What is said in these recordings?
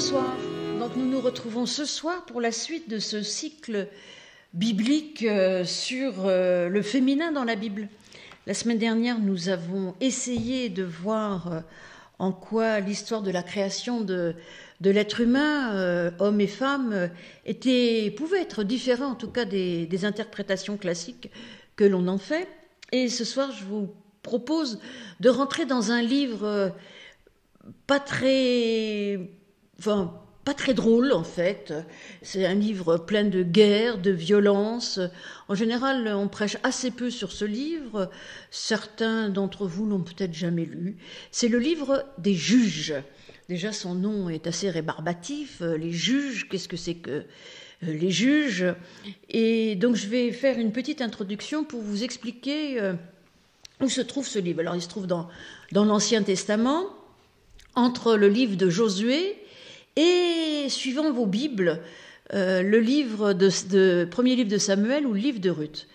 Bonsoir. Donc nous nous retrouvons ce soir pour la suite de ce cycle biblique sur le féminin dans la Bible. La semaine dernière, nous avons essayé de voir en quoi l'histoire de la création de l'être humain, hommes et femmes, pouvait être différent en tout cas des interprétations classiques que l'on en fait. Et ce soir, je vous propose de rentrer dans un livre pas très drôle en fait. C'est un livre plein de guerre, de violence. En général, on prêche assez peu sur ce livre. Certains d'entre vous l'ont peut-être jamais lu. C'est le livre des juges. Déjà, son nom est assez rébarbatif. Les juges, qu'est-ce que c'est que les juges? Et donc, je vais faire une petite introduction pour vous expliquer où se trouve ce livre. Alors, il se trouve dans l'Ancien Testament, entre le livre de Josué et, suivant vos Bibles, le premier livre de Samuel ou le livre de Ruth.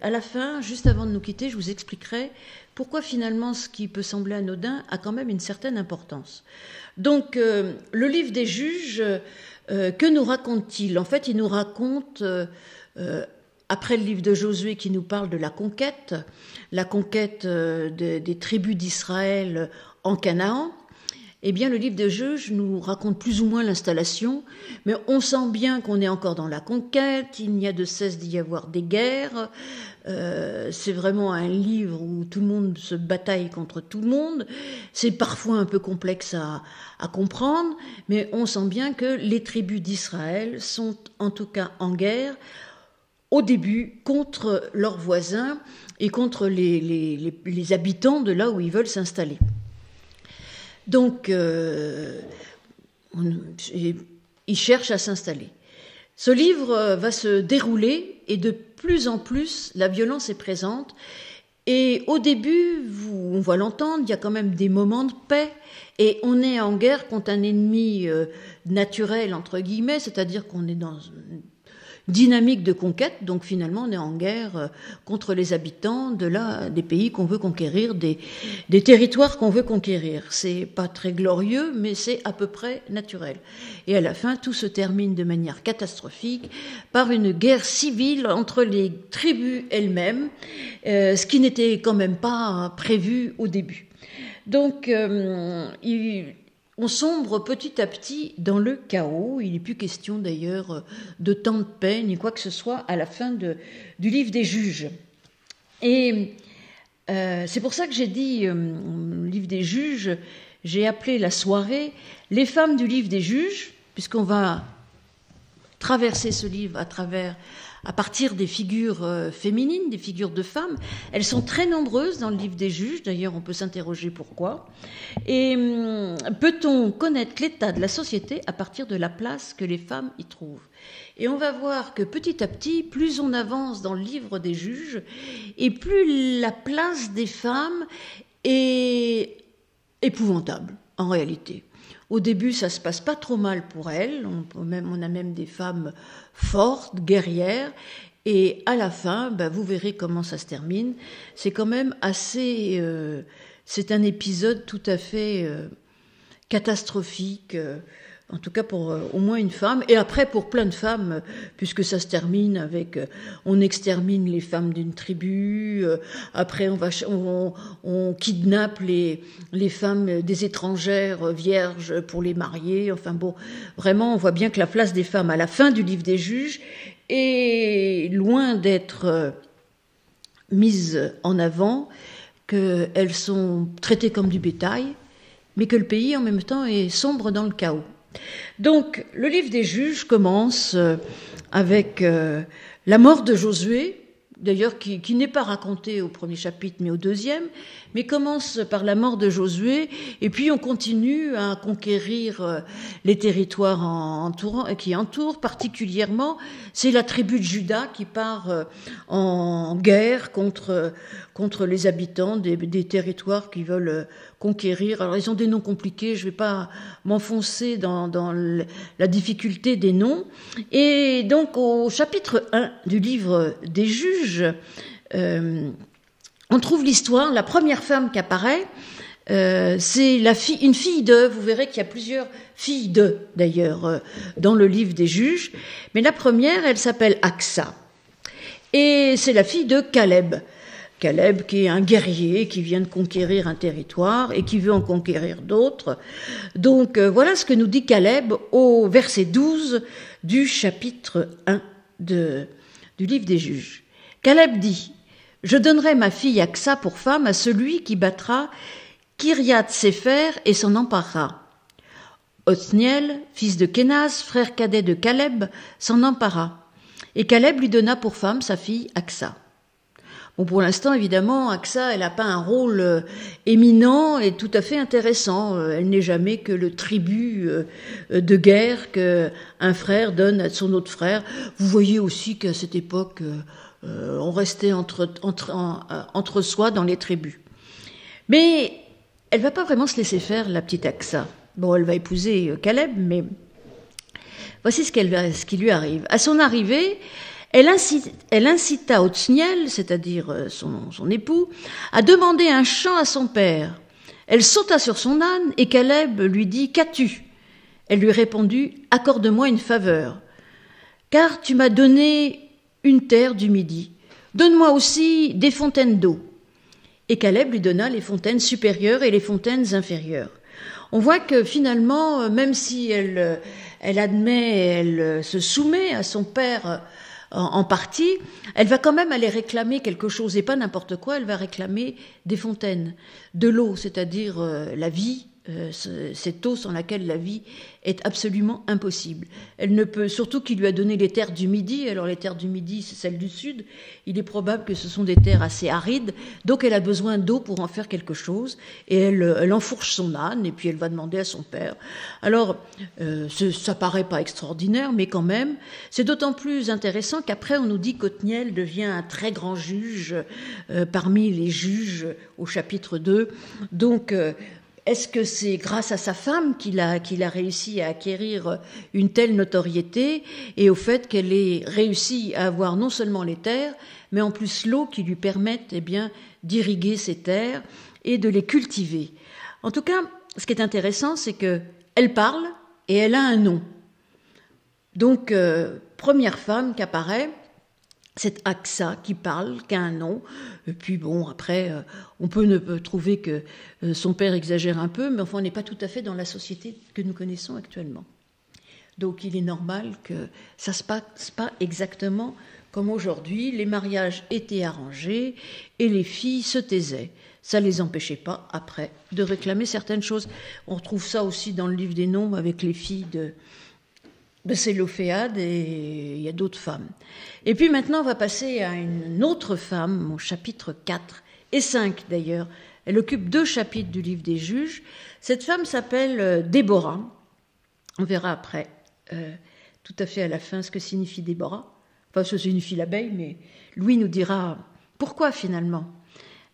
À la fin, juste avant de nous quitter, je vous expliquerai pourquoi finalement ce qui peut sembler anodin a quand même une certaine importance. Donc, le livre des juges, que nous raconte-t-il? En fait, il nous raconte, après le livre de Josué qui nous parle de la conquête des tribus d'Israël en Canaan, eh bien, le livre des juges nous raconte plus ou moins l'installation, mais on sent bien qu'on est encore dans la conquête, il n'y a de cesse d'y avoir des guerres, c'est vraiment un livre où tout le monde se bataille contre tout le monde, c'est parfois un peu complexe à comprendre, mais on sent bien que les tribus d'Israël sont en tout cas en guerre, au début, contre leurs voisins et contre les habitants de là où ils veulent s'installer. Donc, ils cherchent à s'installer. Ce livre va se dérouler et de plus en plus, la violence est présente. Et au début, on va l'entendre, il y a quand même des moments de paix et on est en guerre contre un ennemi naturel, entre guillemets, c'est-à-dire qu'on est dans une dynamique de conquête, donc finalement on est en guerre contre les habitants des pays qu'on veut conquérir, des territoires qu'on veut conquérir. C'est pas très glorieux, mais c'est à peu près naturel. Et à la fin, tout se termine de manière catastrophique par une guerre civile entre les tribus elles-mêmes, ce qui n'était quand même pas prévu au début. Donc, on sombre petit à petit dans le chaos. Il n'est plus question d'ailleurs de temps de paix ni quoi que ce soit à la fin du livre des juges. Et c'est pour ça que j'ai dit, le livre des juges, j'ai appelé la soirée « Les femmes du livre des juges », puisqu'on va traverser ce livre à partir des figures féminines, des figures de femmes. Elles sont très nombreuses dans le livre des juges, d'ailleurs on peut s'interroger pourquoi. Et peut-on connaître l'état de la société à partir de la place que les femmes y trouvent? Et on va voir que petit à petit, plus on avance dans le livre des juges, et plus la place des femmes est épouvantable, en réalité. Au début, ça se passe pas trop mal pour elles. On a même des femmes fortes, guerrières. Et à la fin, vous verrez comment ça se termine. C'est quand même assez... c'est un épisode tout à fait catastrophique, en tout cas pour au moins une femme. Et après, pour plein de femmes, puisque ça se termine avec... on extermine les femmes d'une tribu. Après, on kidnappe les femmes des étrangères vierges pour les marier. Enfin bon, vraiment, on voit bien que la place des femmes à la fin du livre des juges est loin d'être mise en avant, qu'elles sont traitées comme du bétail, mais que le pays, en même temps, est sombre dans le chaos. Donc, le livre des juges commence avec la mort de Josué, d'ailleurs qui n'est pas racontée au premier chapitre mais au deuxième, mais commence par la mort de Josué, et puis on continue à conquérir les territoires qui entourent, particulièrement, c'est la tribu de Juda qui part en guerre contre les habitants des territoires qu'ils veulent conquérir. Alors ils ont des noms compliqués, je ne vais pas m'enfoncer dans la difficulté des noms. Et donc au chapitre 1 du livre des juges, on trouve l'histoire, la première femme qui apparaît, c'est une fille de, vous verrez qu'il y a plusieurs filles de, d'ailleurs, dans le livre des Juges, mais la première, elle s'appelle Aksa, et c'est la fille de Caleb. Caleb qui est un guerrier, qui vient de conquérir un territoire et qui veut en conquérir d'autres. Donc voilà ce que nous dit Caleb au verset 12 du chapitre 1 du livre des Juges. Caleb dit « Je donnerai ma fille Aksa pour femme à celui qui battra Kiriath-Séfer et s'en emparera. » Othniel, fils de Kénaz, frère cadet de Caleb, s'en empara. Et Caleb lui donna pour femme sa fille Aksa. Bon, pour l'instant, évidemment, Aksa, elle n'a pas un rôle éminent et tout à fait intéressant. Elle n'est jamais que le tribut de guerre qu'un frère donne à son autre frère. Vous voyez aussi qu'à cette époque, on restait entre soi dans les tribus. Mais elle ne va pas vraiment se laisser faire, la petite Aksa. Bon, elle va épouser Caleb, mais voici ce qui lui arrive. À son arrivée, elle incita Othniel, c'est-à-dire son époux, à demander un champ à son père. Elle sauta sur son âne et Caleb lui dit « Qu'as-tu » Elle lui répondit « Accorde-moi une faveur, car tu m'as donné une terre du Midi. Donne-moi aussi des fontaines d'eau. » Et Caleb lui donna les fontaines supérieures et les fontaines inférieures. On voit que finalement, même si elle se soumet à son père en partie, elle va quand même aller réclamer quelque chose, et pas n'importe quoi, elle va réclamer des fontaines, de l'eau, c'est-à-dire la vie, cette eau sans laquelle la vie est absolument impossible. Elle ne peut, surtout qu'il lui a donné les terres du Midi, alors les terres du Midi, c'est celles du Sud, il est probable que ce sont des terres assez arides, donc elle a besoin d'eau pour en faire quelque chose, et elle enfourche son âne, et puis elle va demander à son père. Alors, ça paraît pas extraordinaire, mais quand même, c'est d'autant plus intéressant qu'après on nous dit qu'Othniel devient un très grand juge parmi les juges au chapitre 2, donc est-ce que c'est grâce à sa femme qu'il a réussi à acquérir une telle notoriété et au fait qu'elle ait réussi à avoir non seulement les terres, mais en plus l'eau qui lui permette d'irriguer ces terres et de les cultiver. En tout cas, ce qui est intéressant, c'est qu'elle parle et elle a un nom. Donc, première femme qui apparaît, c'est Aksa qui parle, qui a un nom. Et puis bon, après, on peut trouver que son père exagère un peu, mais enfin, on n'est pas tout à fait dans la société que nous connaissons actuellement. Donc il est normal que ça se passe pas exactement comme aujourd'hui. Les mariages étaient arrangés et les filles se taisaient. Ça ne les empêchait pas, après, de réclamer certaines choses. On retrouve ça aussi dans le livre des Nombres avec les filles de Sélophéade, et il y a d'autres femmes. Et puis maintenant, on va passer à une autre femme, au chapitre 4 et 5 d'ailleurs. Elle occupe 2 chapitres du livre des Juges. Cette femme s'appelle Déborah. On verra après, tout à fait à la fin, ce que signifie Déborah. Enfin, ça signifie l'abeille, mais Louis nous dira pourquoi finalement.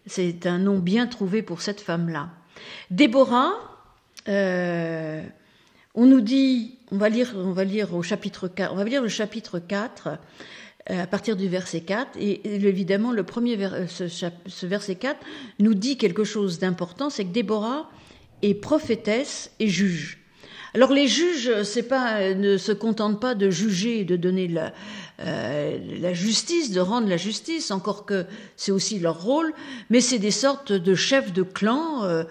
C'est un nom bien trouvé pour cette femme-là. Déborah, on nous dit, on va lire au chapitre 4, on va lire le chapitre 4 à partir du verset 4, et évidemment ce verset 4 nous dit quelque chose d'important, c'est que Déborah est prophétesse et juge. Alors les juges ne se contentent pas de juger et de donner la justice, de rendre la justice, encore que c'est aussi leur rôle, mais c'est des sortes de chefs de clan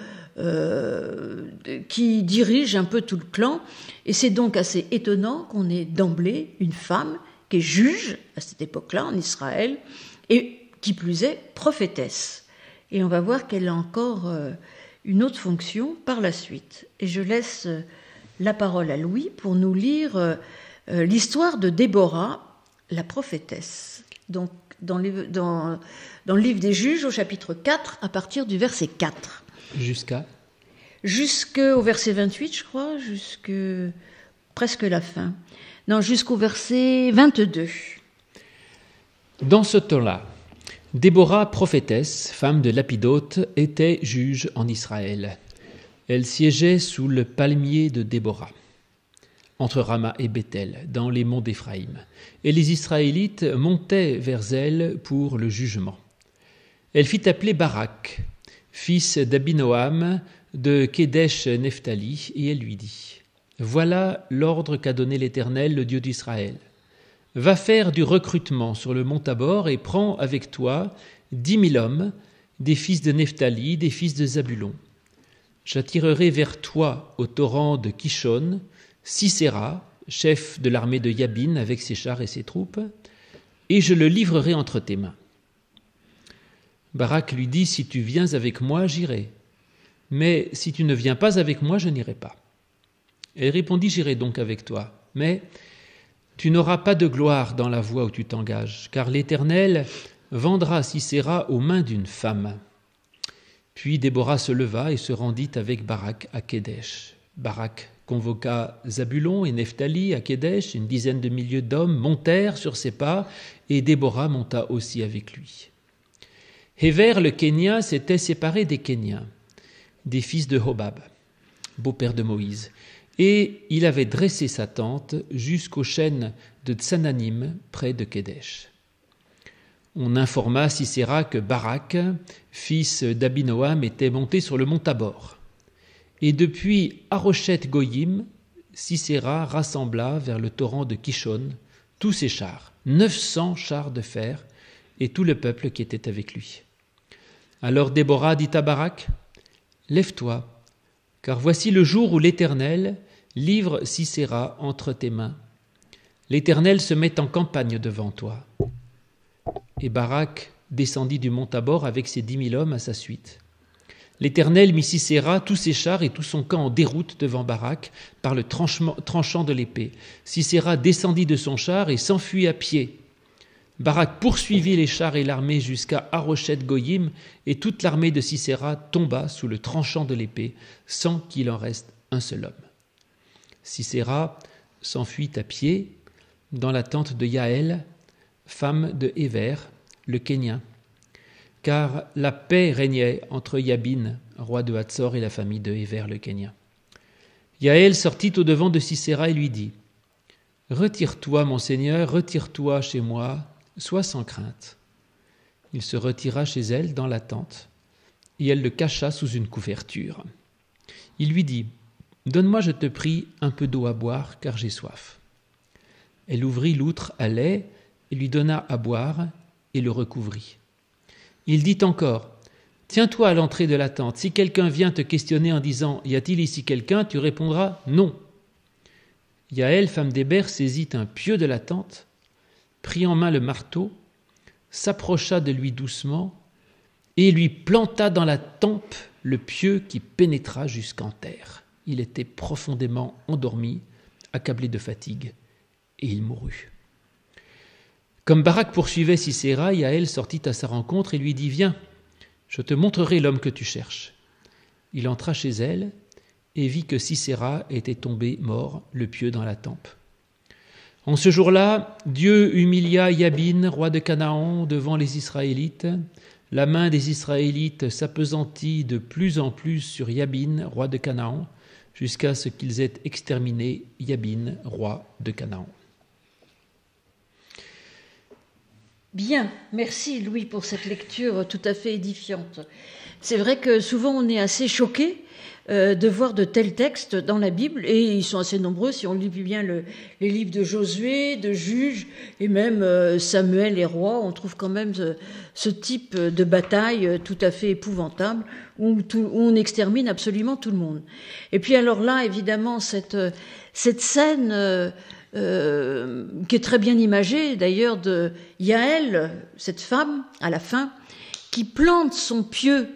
qui dirigent un peu tout le clan, et c'est donc assez étonnant qu'on ait d'emblée une femme qui est juge à cette époque-là en Israël, et qui plus est prophétesse. Et on va voir qu'elle a encore une autre fonction par la suite. Et je laisse la parole à Louis pour nous lire l'histoire de Déborah, la prophétesse. Donc, dans le livre des Juges, au chapitre 4, à partir du verset 4. Jusqu'au verset 28, je crois, presque la fin. Non, jusqu'au verset 22. Dans ce temps-là, Déborah, prophétesse, femme de Lapidote, était juge en Israël. Elle siégeait sous le palmier de Déborah, entre Rama et Béthel, dans les monts d'Éphraïm. Et les Israélites montaient vers elle pour le jugement. Elle fit appeler Barak, fils d'Abinoam, de Kedesh Nephtali, et elle lui dit : Voilà l'ordre qu'a donné l'Éternel, le Dieu d'Israël. Va faire du recrutement sur le mont Tabor et prends avec toi 10 000 hommes, des fils de Nephtali, des fils de Zabulon. J'attirerai vers toi au torrent de Kishon Sisera, chef de l'armée de Yabin avec ses chars et ses troupes, et je le livrerai entre tes mains. Barak lui dit : Si tu viens avec moi, j'irai. Mais si tu ne viens pas avec moi, je n'irai pas. Elle répondit : J'irai donc avec toi. Mais tu n'auras pas de gloire dans la voie où tu t'engages, car l'Éternel vendra Sisera aux mains d'une femme. Puis Déborah se leva et se rendit avec Barak à Kédesh. Barak convoqua Zabulon et Nephtali à Kédesh, 10 000 d'hommes montèrent sur ses pas, et Déborah monta aussi avec lui. Héver le Kénien s'était séparé des Kéniens, des fils de Hobab, beau-père de Moïse, et il avait dressé sa tente jusqu'au chêne de Tsananim, près de Kédesh. On informa Sisera que Barak, fils d'Abinoam, était monté sur le mont Tabor. Et depuis Haroshet-Goyim, Sisera rassembla vers le torrent de Kishon tous ses chars, 900 chars de fer, et tout le peuple qui était avec lui. Alors Déborah dit à Barak : Lève-toi, car voici le jour où l'Éternel livre Sisera entre tes mains. L'Éternel se met en campagne devant toi. Et Barak descendit du mont Tabor avec ses 10 000 hommes à sa suite. L'Éternel mit Sisera, tous ses chars et tout son camp en déroute devant Barak par le tranchant de l'épée. Sisera descendit de son char et s'enfuit à pied. Barak poursuivit les chars et l'armée jusqu'à Haroshet-Goyim, et toute l'armée de Sisera tomba sous le tranchant de l'épée, sans qu'il en reste un seul homme. Sisera s'enfuit à pied dans la tente de Yaël, femme de Héver, le Kénien, car la paix régnait entre Yabin, roi de Hatzor, et la famille de Héver, le Kénien. Yaël sortit au-devant de Sisera et lui dit : Retire-toi, mon Seigneur, retire-toi chez moi, sois sans crainte. Il se retira chez elle dans la tente, et elle le cacha sous une couverture. Il lui dit : Donne-moi, je te prie, un peu d'eau à boire, car j'ai soif. Elle ouvrit l'outre à lait et lui donna à boire et le recouvrit. Il dit encore : Tiens-toi à l'entrée de la tente. Si quelqu'un vient te questionner en disant : Y a-t-il ici quelqu'un ? Tu répondras : Non. Yaël, femme d'Héber, saisit un pieu de la tente, prit en main le marteau, s'approcha de lui doucement et lui planta dans la tempe le pieu qui pénétra jusqu'en terre. Il était profondément endormi, accablé de fatigue, et il mourut. Comme Barak poursuivait Sisera, Yaël sortit à sa rencontre et lui dit : Viens, je te montrerai l'homme que tu cherches. Il entra chez elle et vit que Sisera était tombé mort, le pieu dans la tempe. En ce jour-là, Dieu humilia Yabin, roi de Canaan, devant les Israélites. La main des Israélites s'appesantit de plus en plus sur Yabin, roi de Canaan, jusqu'à ce qu'ils aient exterminé Yabin, roi de Canaan. Bien, merci Louis pour cette lecture tout à fait édifiante. C'est vrai que souvent on est assez choqué de voir de tels textes dans la Bible, et ils sont assez nombreux si on lit bien les livres de Josué, de Juges, et même Samuel et Rois, on trouve quand même ce type de bataille tout à fait épouvantable, où on extermine absolument tout le monde. Et puis alors là, évidemment, cette scène qui est très bien imagée, d'ailleurs, de Yaël, cette femme, à la fin, qui plante son pieu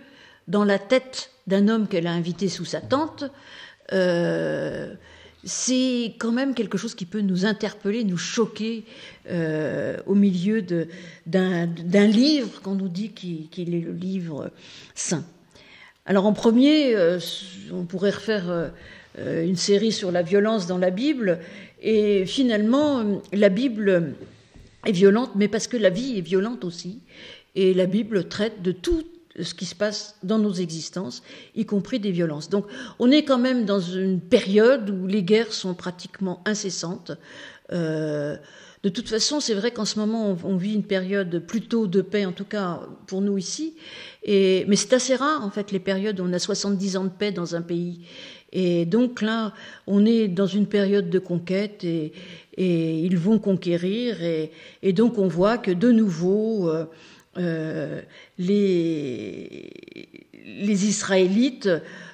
dans la tête d'un homme qu'elle a invité sous sa tente, c'est quand même quelque chose qui peut nous interpeller, nous choquer au milieu d'un livre qu'on nous dit qu'il est le livre saint. Alors en premier, on pourrait refaire une série sur la violence dans la Bible, et finalement la Bible est violente, mais parce que la vie est violente aussi, et la Bible traite de tout ce qui se passe dans nos existences, y compris des violences. Donc on est quand même dans une période où les guerres sont pratiquement incessantes, De toute façon, c'est vrai qu'en ce moment, on vit une période plutôt de paix, en tout cas pour nous ici. Mais c'est assez rare, en fait, les périodes où on a 70 ans de paix dans un pays. Et donc là, on est dans une période de conquête et ils vont conquérir. Et donc on voit que de nouveau, les Israélites,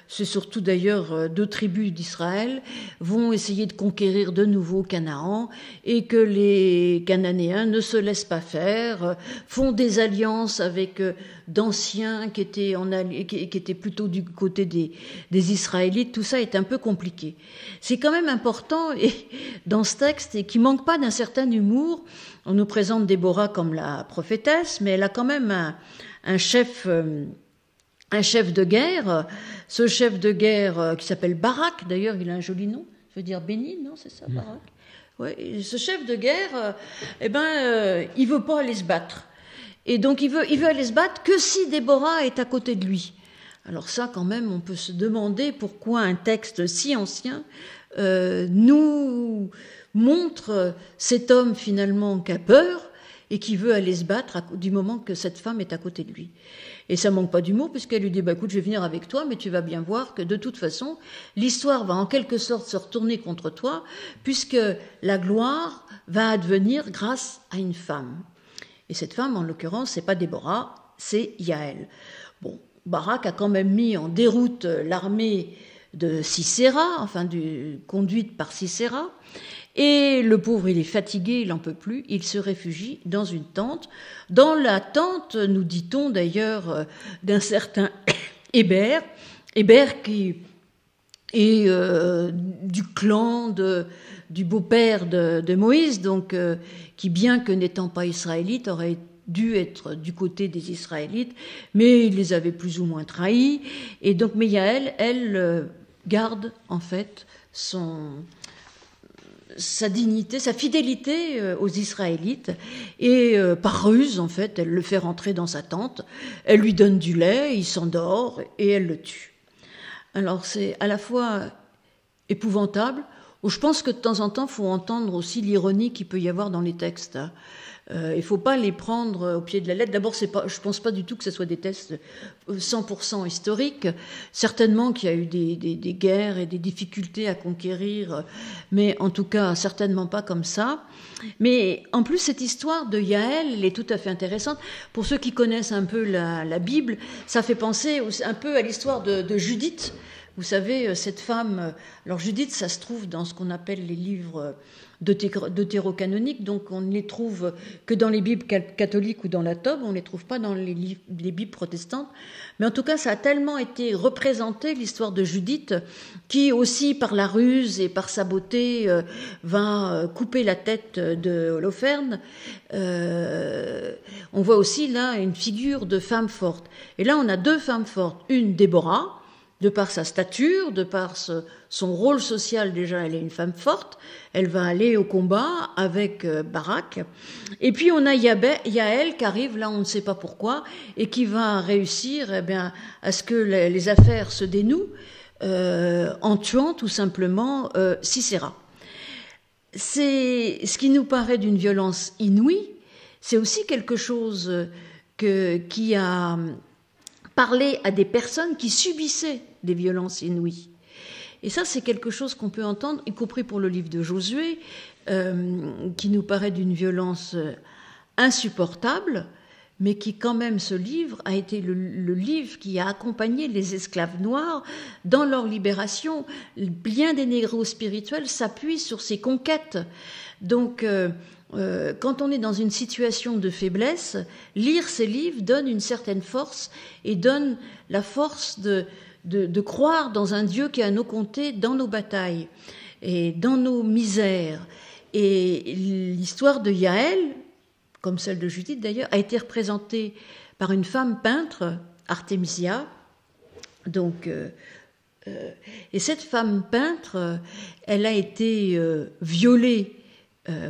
c'est surtout d'ailleurs 2 tribus d'Israël, vont essayer de conquérir de nouveau Canaan et que les Cananéens ne se laissent pas faire, font des alliances avec d'anciens qui étaient plutôt du côté des Israélites. Tout ça est un peu compliqué. C'est quand même important dans ce texte et qui manque pas d'un certain humour. On nous présente Déborah comme la prophétesse, mais elle a quand même un chef de guerre. Ce chef de guerre qui s'appelle Barak, d'ailleurs il a un joli nom, je veux dire béni, non, c'est ça, Barak. Ouais, ce chef de guerre, il veut pas aller se battre. Et donc il veut aller se battre que si Déborah est à côté de lui. Alors ça, quand même, on peut se demander pourquoi un texte si ancien nous montre cet homme finalement qui a peur et qui veut aller se battre du moment que cette femme est à côté de lui. Et ça manque pas d'humour puisqu'elle lui dit écoute, je vais venir avec toi, mais tu vas bien voir que de toute façon, l'histoire va en quelque sorte se retourner contre toi puisque la gloire va advenir grâce à une femme. Et cette femme, en l'occurrence, c'est pas Déborah, c'est Yaël. Bon, Barak a quand même mis en déroute l'armée de Sisera, conduite par Sisera. Et le pauvre, il est fatigué, il n'en peut plus, il se réfugie dans une tente. Dans la tente, nous dit-on d'ailleurs, d'un certain Hébert qui est du clan du beau-père de Moïse, donc qui, bien que n'étant pas israélite, aurait dû être du côté des Israélites, mais il les avait plus ou moins trahis. Et donc, mais Yaël, elle garde en fait sa dignité, sa fidélité aux Israélites, et par ruse, en fait, elle le fait rentrer dans sa tente, elle lui donne du lait, il s'endort, et elle le tue. Alors c'est à la fois épouvantable, où je pense que de temps en temps, il faut entendre aussi l'ironie qu'il peut y avoir dans les textes. Il ne faut pas les prendre au pied de la lettre. D'abord, je ne pense pas du tout que ce soit des textes 100% historiques. Certainement qu'il y a eu des guerres et des difficultés à conquérir, mais en tout cas, certainement pas comme ça. Mais en plus, cette histoire de Yaël, elle est tout à fait intéressante. Pour ceux qui connaissent un peu la Bible, ça fait penser un peu à l'histoire de Judith. Vous savez, cette femme... Alors Judith, ça se trouve dans ce qu'on appelle les livres deutérocanoniques, donc on ne les trouve que dans les Bibles catholiques ou dans la Tobe, on ne les trouve pas dans les Bibles protestantes. Mais en tout cas, ça a tellement été représenté, l'histoire de Judith, qui aussi, par la ruse et par sa beauté, va couper la tête de Holoferne. On voit aussi là une figure de femme forte. Et là, on a 2 femmes fortes. Une, Déborah, de par sa stature, de par son rôle social, déjà, elle est une femme forte. Elle va aller au combat avec Barak. Et puis, on a Yaël qui arrive, là, on ne sait pas pourquoi, et qui va réussir à ce que les affaires se dénouent en tuant tout simplement Sisera. C'est ce qui nous paraît d'une violence inouïe. C'est aussi quelque chose qui a parlé à des personnes qui subissaient des violences inouïes. Et ça, c'est quelque chose qu'on peut entendre, y compris pour le livre de Josué, qui nous paraît d'une violence insupportable, mais qui, quand même, ce livre a été le livre qui a accompagné les esclaves noirs dans leur libération. Bien des négros spirituels s'appuient sur ces conquêtes. Donc, quand on est dans une situation de faiblesse, lire ces livres donne une certaine force et donne la force de croire dans un Dieu qui est à nos côtés dans nos batailles et dans nos misères. Et l'histoire de Yaël, comme celle de Judith d'ailleurs, a été représentée par une femme peintre, Artémisia. Donc, et cette femme peintre, elle a été violée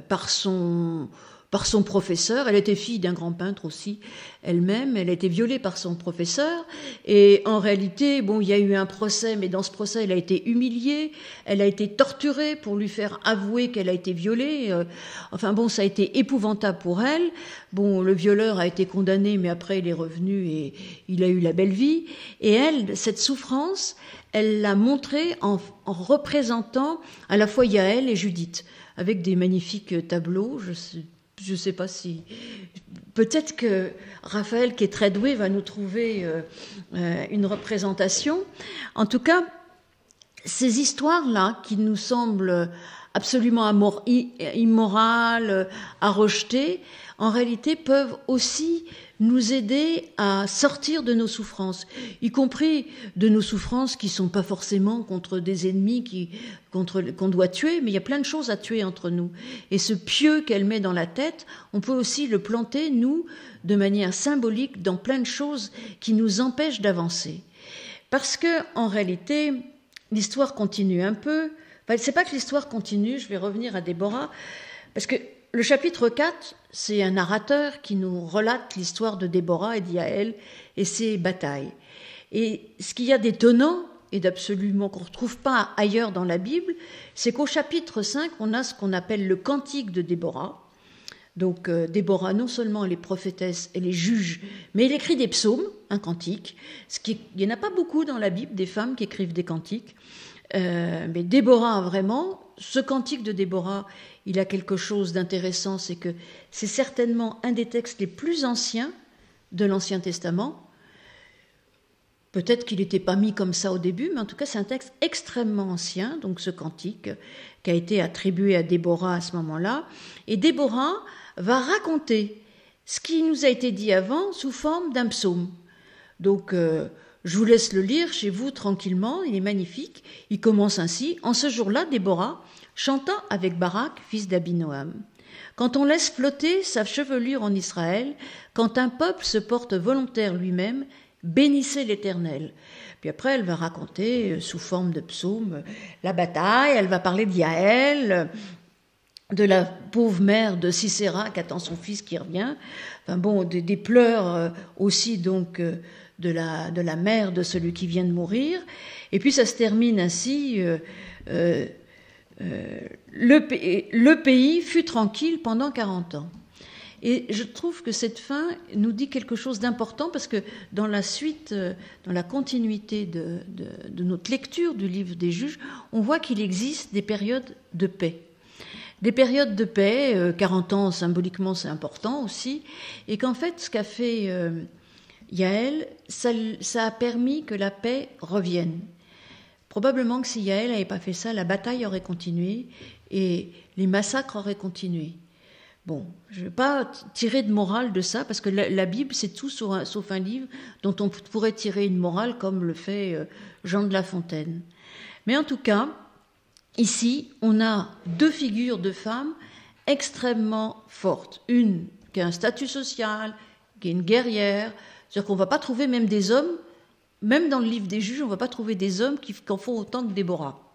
par son par son professeur. Elle était fille d'un grand peintre aussi elle-même. Elle a été violée par son professeur. Et en réalité, bon, il y a eu un procès, mais dans ce procès, elle a été humiliée. Elle a été torturée pour lui faire avouer qu'elle a été violée. Enfin bon, ça a été épouvantable pour elle. Bon, le violeur a été condamné, mais après, il est revenu et il a eu la belle vie. Et elle, cette souffrance, elle l'a montrée en représentant à la fois Yaël et Judith, avec des magnifiques tableaux. Je sais pas si... Peut-être que Raphaël, qui est très doué, va nous trouver une représentation. En tout cas, ces histoires-là, qui nous semblent absolument immorales, à rejeter, en réalité peuvent aussi nous aider à sortir de nos souffrances, y compris de nos souffrances qui ne sont pas forcément contre des ennemis qu'on doit tuer, mais il y a plein de choses à tuer entre nous. Et ce pieu qu'elle met dans la tête, on peut aussi le planter, nous, de manière symbolique, dans plein de choses qui nous empêchent d'avancer. Parce que, en réalité, l'histoire continue un peu. Enfin, c'est pas que l'histoire continue, je vais revenir à Déborah, parce que le chapitre 4, c'est un narrateur qui nous relate l'histoire de Déborah et d'Yaël et ses batailles. Et ce qu'il y a d'étonnant et d'absolument qu'on ne retrouve pas ailleurs dans la Bible, c'est qu'au chapitre 5, on a ce qu'on appelle le cantique de Déborah. Donc Déborah, non seulement elle est prophétesse, elle est juge, mais elle écrit des psaumes, un cantique. Il n'y en a pas beaucoup dans la Bible, des femmes qui écrivent des cantiques. Mais Déborah, vraiment, ce cantique de Déborah, il a quelque chose d'intéressant, c'est que c'est certainement un des textes les plus anciens de l'Ancien Testament. Peut-être qu'il n'était pas mis comme ça au début, mais en tout cas c'est un texte extrêmement ancien, donc ce cantique qui a été attribué à Déborah à ce moment-là. Et Déborah va raconter ce qui nous a été dit avant sous forme d'un psaume. Donc je vous laisse le lire chez vous tranquillement, il est magnifique. Il commence ainsi: En ce jour-là, Déborah chanta avec Barak, fils d'Abinoam. Quand on laisse flotter sa chevelure en Israël, quand un peuple se porte volontaire lui-même, bénissez l'Éternel. Puis après, elle va raconter, sous forme de psaume, la bataille. Elle va parler d'Yaël, de la pauvre mère de Sisera qui attend son fils qui revient. Enfin bon, des pleurs aussi donc de la mère de celui qui vient de mourir. Et puis ça se termine ainsi. Le pays fut tranquille pendant 40 ans. Et je trouve que cette fin nous dit quelque chose d'important parce que dans la suite, dans la continuité de notre lecture du livre des Juges, on voit qu'il existe des périodes de paix. Des périodes de paix, 40 ans symboliquement c'est important aussi, et qu'en fait ce qu'a fait Yaël, ça a permis que la paix revienne. Probablement que si Yaël n'avait pas fait ça, la bataille aurait continué et les massacres auraient continué. Bon, je ne vais pas tirer de morale de ça, parce que la Bible, c'est tout sauf un livre dont on pourrait tirer une morale comme le fait Jean de La Fontaine. Mais en tout cas, ici, on a deux figures de femmes extrêmement fortes. Une qui a un statut social, qui est une guerrière, c'est-à-dire qu'on ne va pas trouver même des hommes, même dans le livre des Juges, on ne va pas trouver des hommes qui en font autant que Déborah.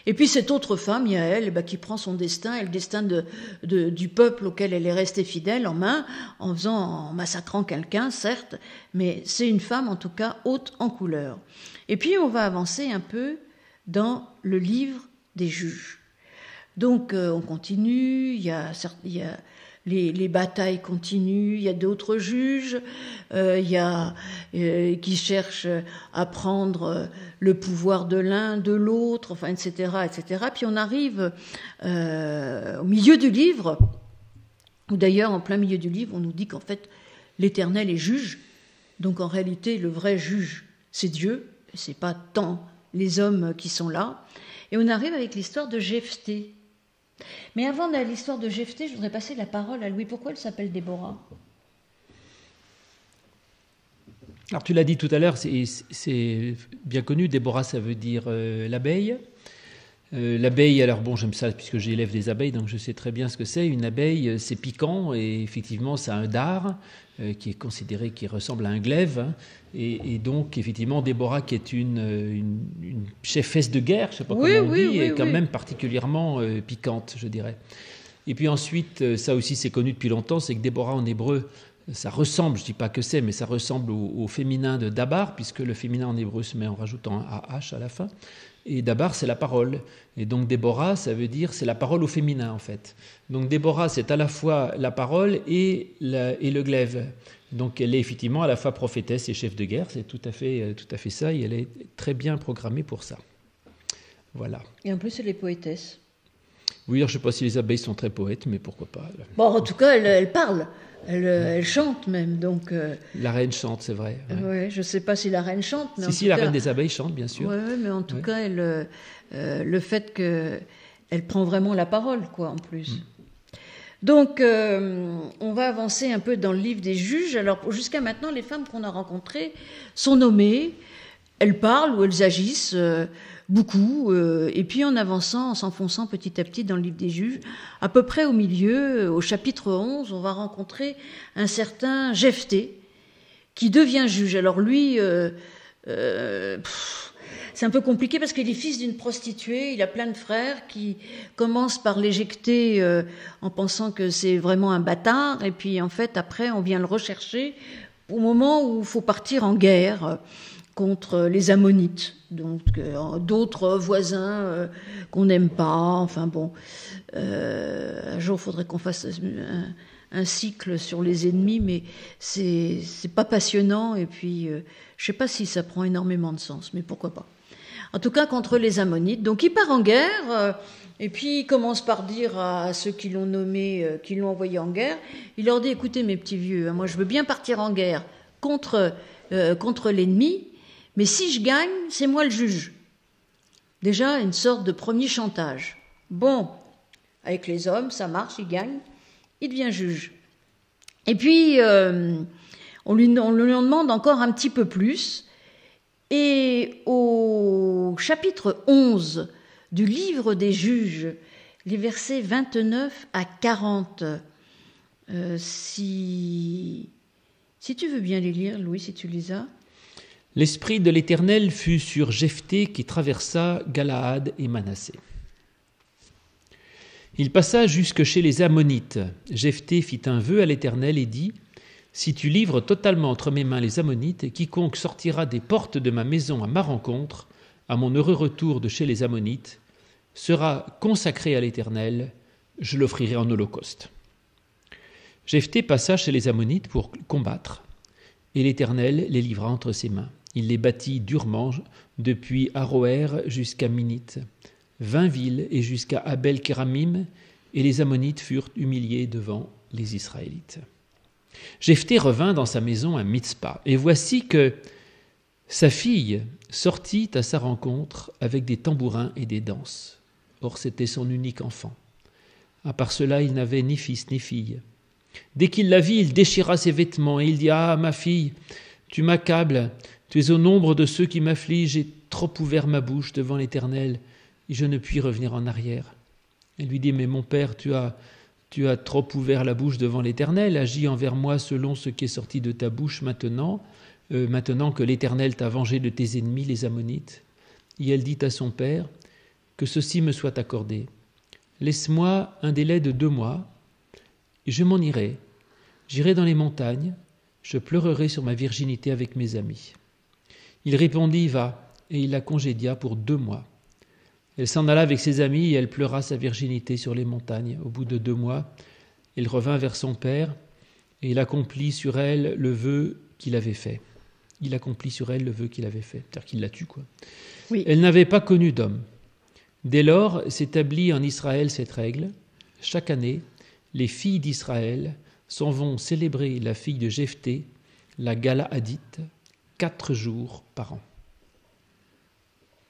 Et puis cette autre femme, Yaël, qui prend son destin et le destin du peuple auquel elle est restée fidèle en main, en massacrant quelqu'un, certes, mais c'est une femme en tout cas haute en couleur. Et puis on va avancer un peu dans le livre des Juges. Donc on continue, les batailles continuent, il y a d'autres juges, qui cherchent à prendre le pouvoir de l'un, de l'autre, enfin, etc., etc. Puis on arrive au milieu du livre, ou d'ailleurs en plein milieu du livre, on nous dit qu'en fait l'Éternel est juge. Donc en réalité, le vrai juge, c'est Dieu, c'est pas tant les hommes qui sont là. Et on arrive avec l'histoire de Jephthé. Mais avant l'histoire de Jephthé, je voudrais passer la parole à Louis. Pourquoi elle s'appelle Déborah ? Alors tu l'as dit tout à l'heure, c'est bien connu, Déborah ça veut dire l'abeille. L'abeille, alors bon, j'aime ça puisque j'élève des abeilles, donc je sais très bien ce que c'est. Une abeille, c'est piquant et effectivement ça a un dard qui est considéré, qui ressemble à un glaive. Hein, et donc effectivement Déborah qui est une chefesse de guerre, je ne sais pas comment on dit, est quand même particulièrement piquante, je dirais. Et puis ensuite, ça aussi c'est connu depuis longtemps, c'est que Déborah en hébreu, ça ressemble, je ne dis pas que c'est, mais ça ressemble au féminin de Dabar, puisque le féminin en hébreu se met en rajoutant un AH à la fin. Et Dabar, c'est la parole. Et donc Déborah, ça veut dire, c'est la parole au féminin en fait. Donc Déborah, c'est à la fois la parole et le glaive. Donc elle est effectivement à la fois prophétesse et chef de guerre, c'est tout à fait ça, et elle est très bien programmée pour ça. Voilà. Et en plus, elle est poétesse. Oui, alors je ne sais pas si les abeilles sont très poètes, mais pourquoi pas. Bon, en tout cas, elle parle. Elle chante même, donc... La reine chante, c'est vrai. Ouais, je ne sais pas si la reine chante, mais si, la reine des abeilles chante, bien sûr. Oui, mais en tout cas, le fait qu'elle prend vraiment la parole, quoi, en plus. Donc, on va avancer un peu dans le livre des juges. Alors, jusqu'à maintenant, les femmes qu'on a rencontrées sont nommées, elles parlent ou elles agissent beaucoup, et puis en avançant, en s'enfonçant petit à petit dans le livre des juges, à peu près au milieu, au chapitre 11, on va rencontrer un certain Jephthé, qui devient juge. Alors lui, c'est un peu compliqué parce qu'il est fils d'une prostituée, il a plein de frères qui commencent par l'éjecter en pensant que c'est vraiment un bâtard, et puis en fait, après, on vient le rechercher au moment où il faut partir en guerre contre les Ammonites, donc d'autres voisins qu'on n'aime pas. Enfin bon, un jour il faudrait qu'on fasse un cycle sur les ennemis, mais c'est pas passionnant, et puis je sais pas si ça prend énormément de sens, mais pourquoi pas. En tout cas contre les Ammonites. Donc il part en guerre, et puis il commence par dire à ceux qui l'ont nommé, qui l'ont envoyé en guerre, il leur dit: écoutez mes petits vieux, moi je veux bien partir en guerre contre l'ennemi, mais si je gagne, c'est moi le juge. Déjà, une sorte de premier chantage. Bon, avec les hommes, ça marche, il gagne, il devient juge. Et puis, on lui demande encore un petit peu plus. Et au chapitre 11 du livre des juges, les versets 29 à 40, si tu veux bien les lire, Louis, si tu les as. L'esprit de l'Éternel fut sur Jephthé qui traversa Galaad et Manassé. Il passa jusque chez les Ammonites. Jephthé fit un vœu à l'Éternel et dit: si tu livres totalement entre mes mains les Ammonites, quiconque sortira des portes de ma maison à ma rencontre, à mon heureux retour de chez les Ammonites, sera consacré à l'Éternel, je l'offrirai en holocauste. Jephthé passa chez les Ammonites pour combattre, et l'Éternel les livra entre ses mains. Il les battit durement depuis Aroër jusqu'à Minite, 20 villes et jusqu'à Abel-Kéramim, et les Ammonites furent humiliés devant les Israélites. Jephthé revint dans sa maison à Mitzpa, et voici que sa fille sortit à sa rencontre avec des tambourins et des danses. Or c'était son unique enfant. À part cela, il n'avait ni fils ni fille. Dès qu'il la vit, il déchira ses vêtements, et il dit: ah, ma fille, tu m'accables, tu es au nombre de ceux qui m'affligent, j'ai trop ouvert ma bouche devant l'Éternel, et je ne puis revenir en arrière. Elle lui dit: mais mon père, tu as trop ouvert la bouche devant l'Éternel, agis envers moi selon ce qui est sorti de ta bouche maintenant que l'Éternel t'a vengé de tes ennemis, les Ammonites. Et elle dit à son père: que ceci me soit accordé. Laisse-moi un délai de 2 mois, et je m'en irai. J'irai dans les montagnes, je pleurerai sur ma virginité avec mes amis. Il répondit: va, et il la congédia pour 2 mois. Elle s'en alla avec ses amis et elle pleura sa virginité sur les montagnes. Au bout de 2 mois, elle revint vers son père et il accomplit sur elle le vœu qu'il avait fait. C'est-à-dire qu'il la tue, quoi. Oui. Elle n'avait pas connu d'homme. Dès lors, s'établit en Israël cette règle. Chaque année, les filles d'Israël s'en vont célébrer la fille de Jephthé, la Galaadite, 4 jours par an.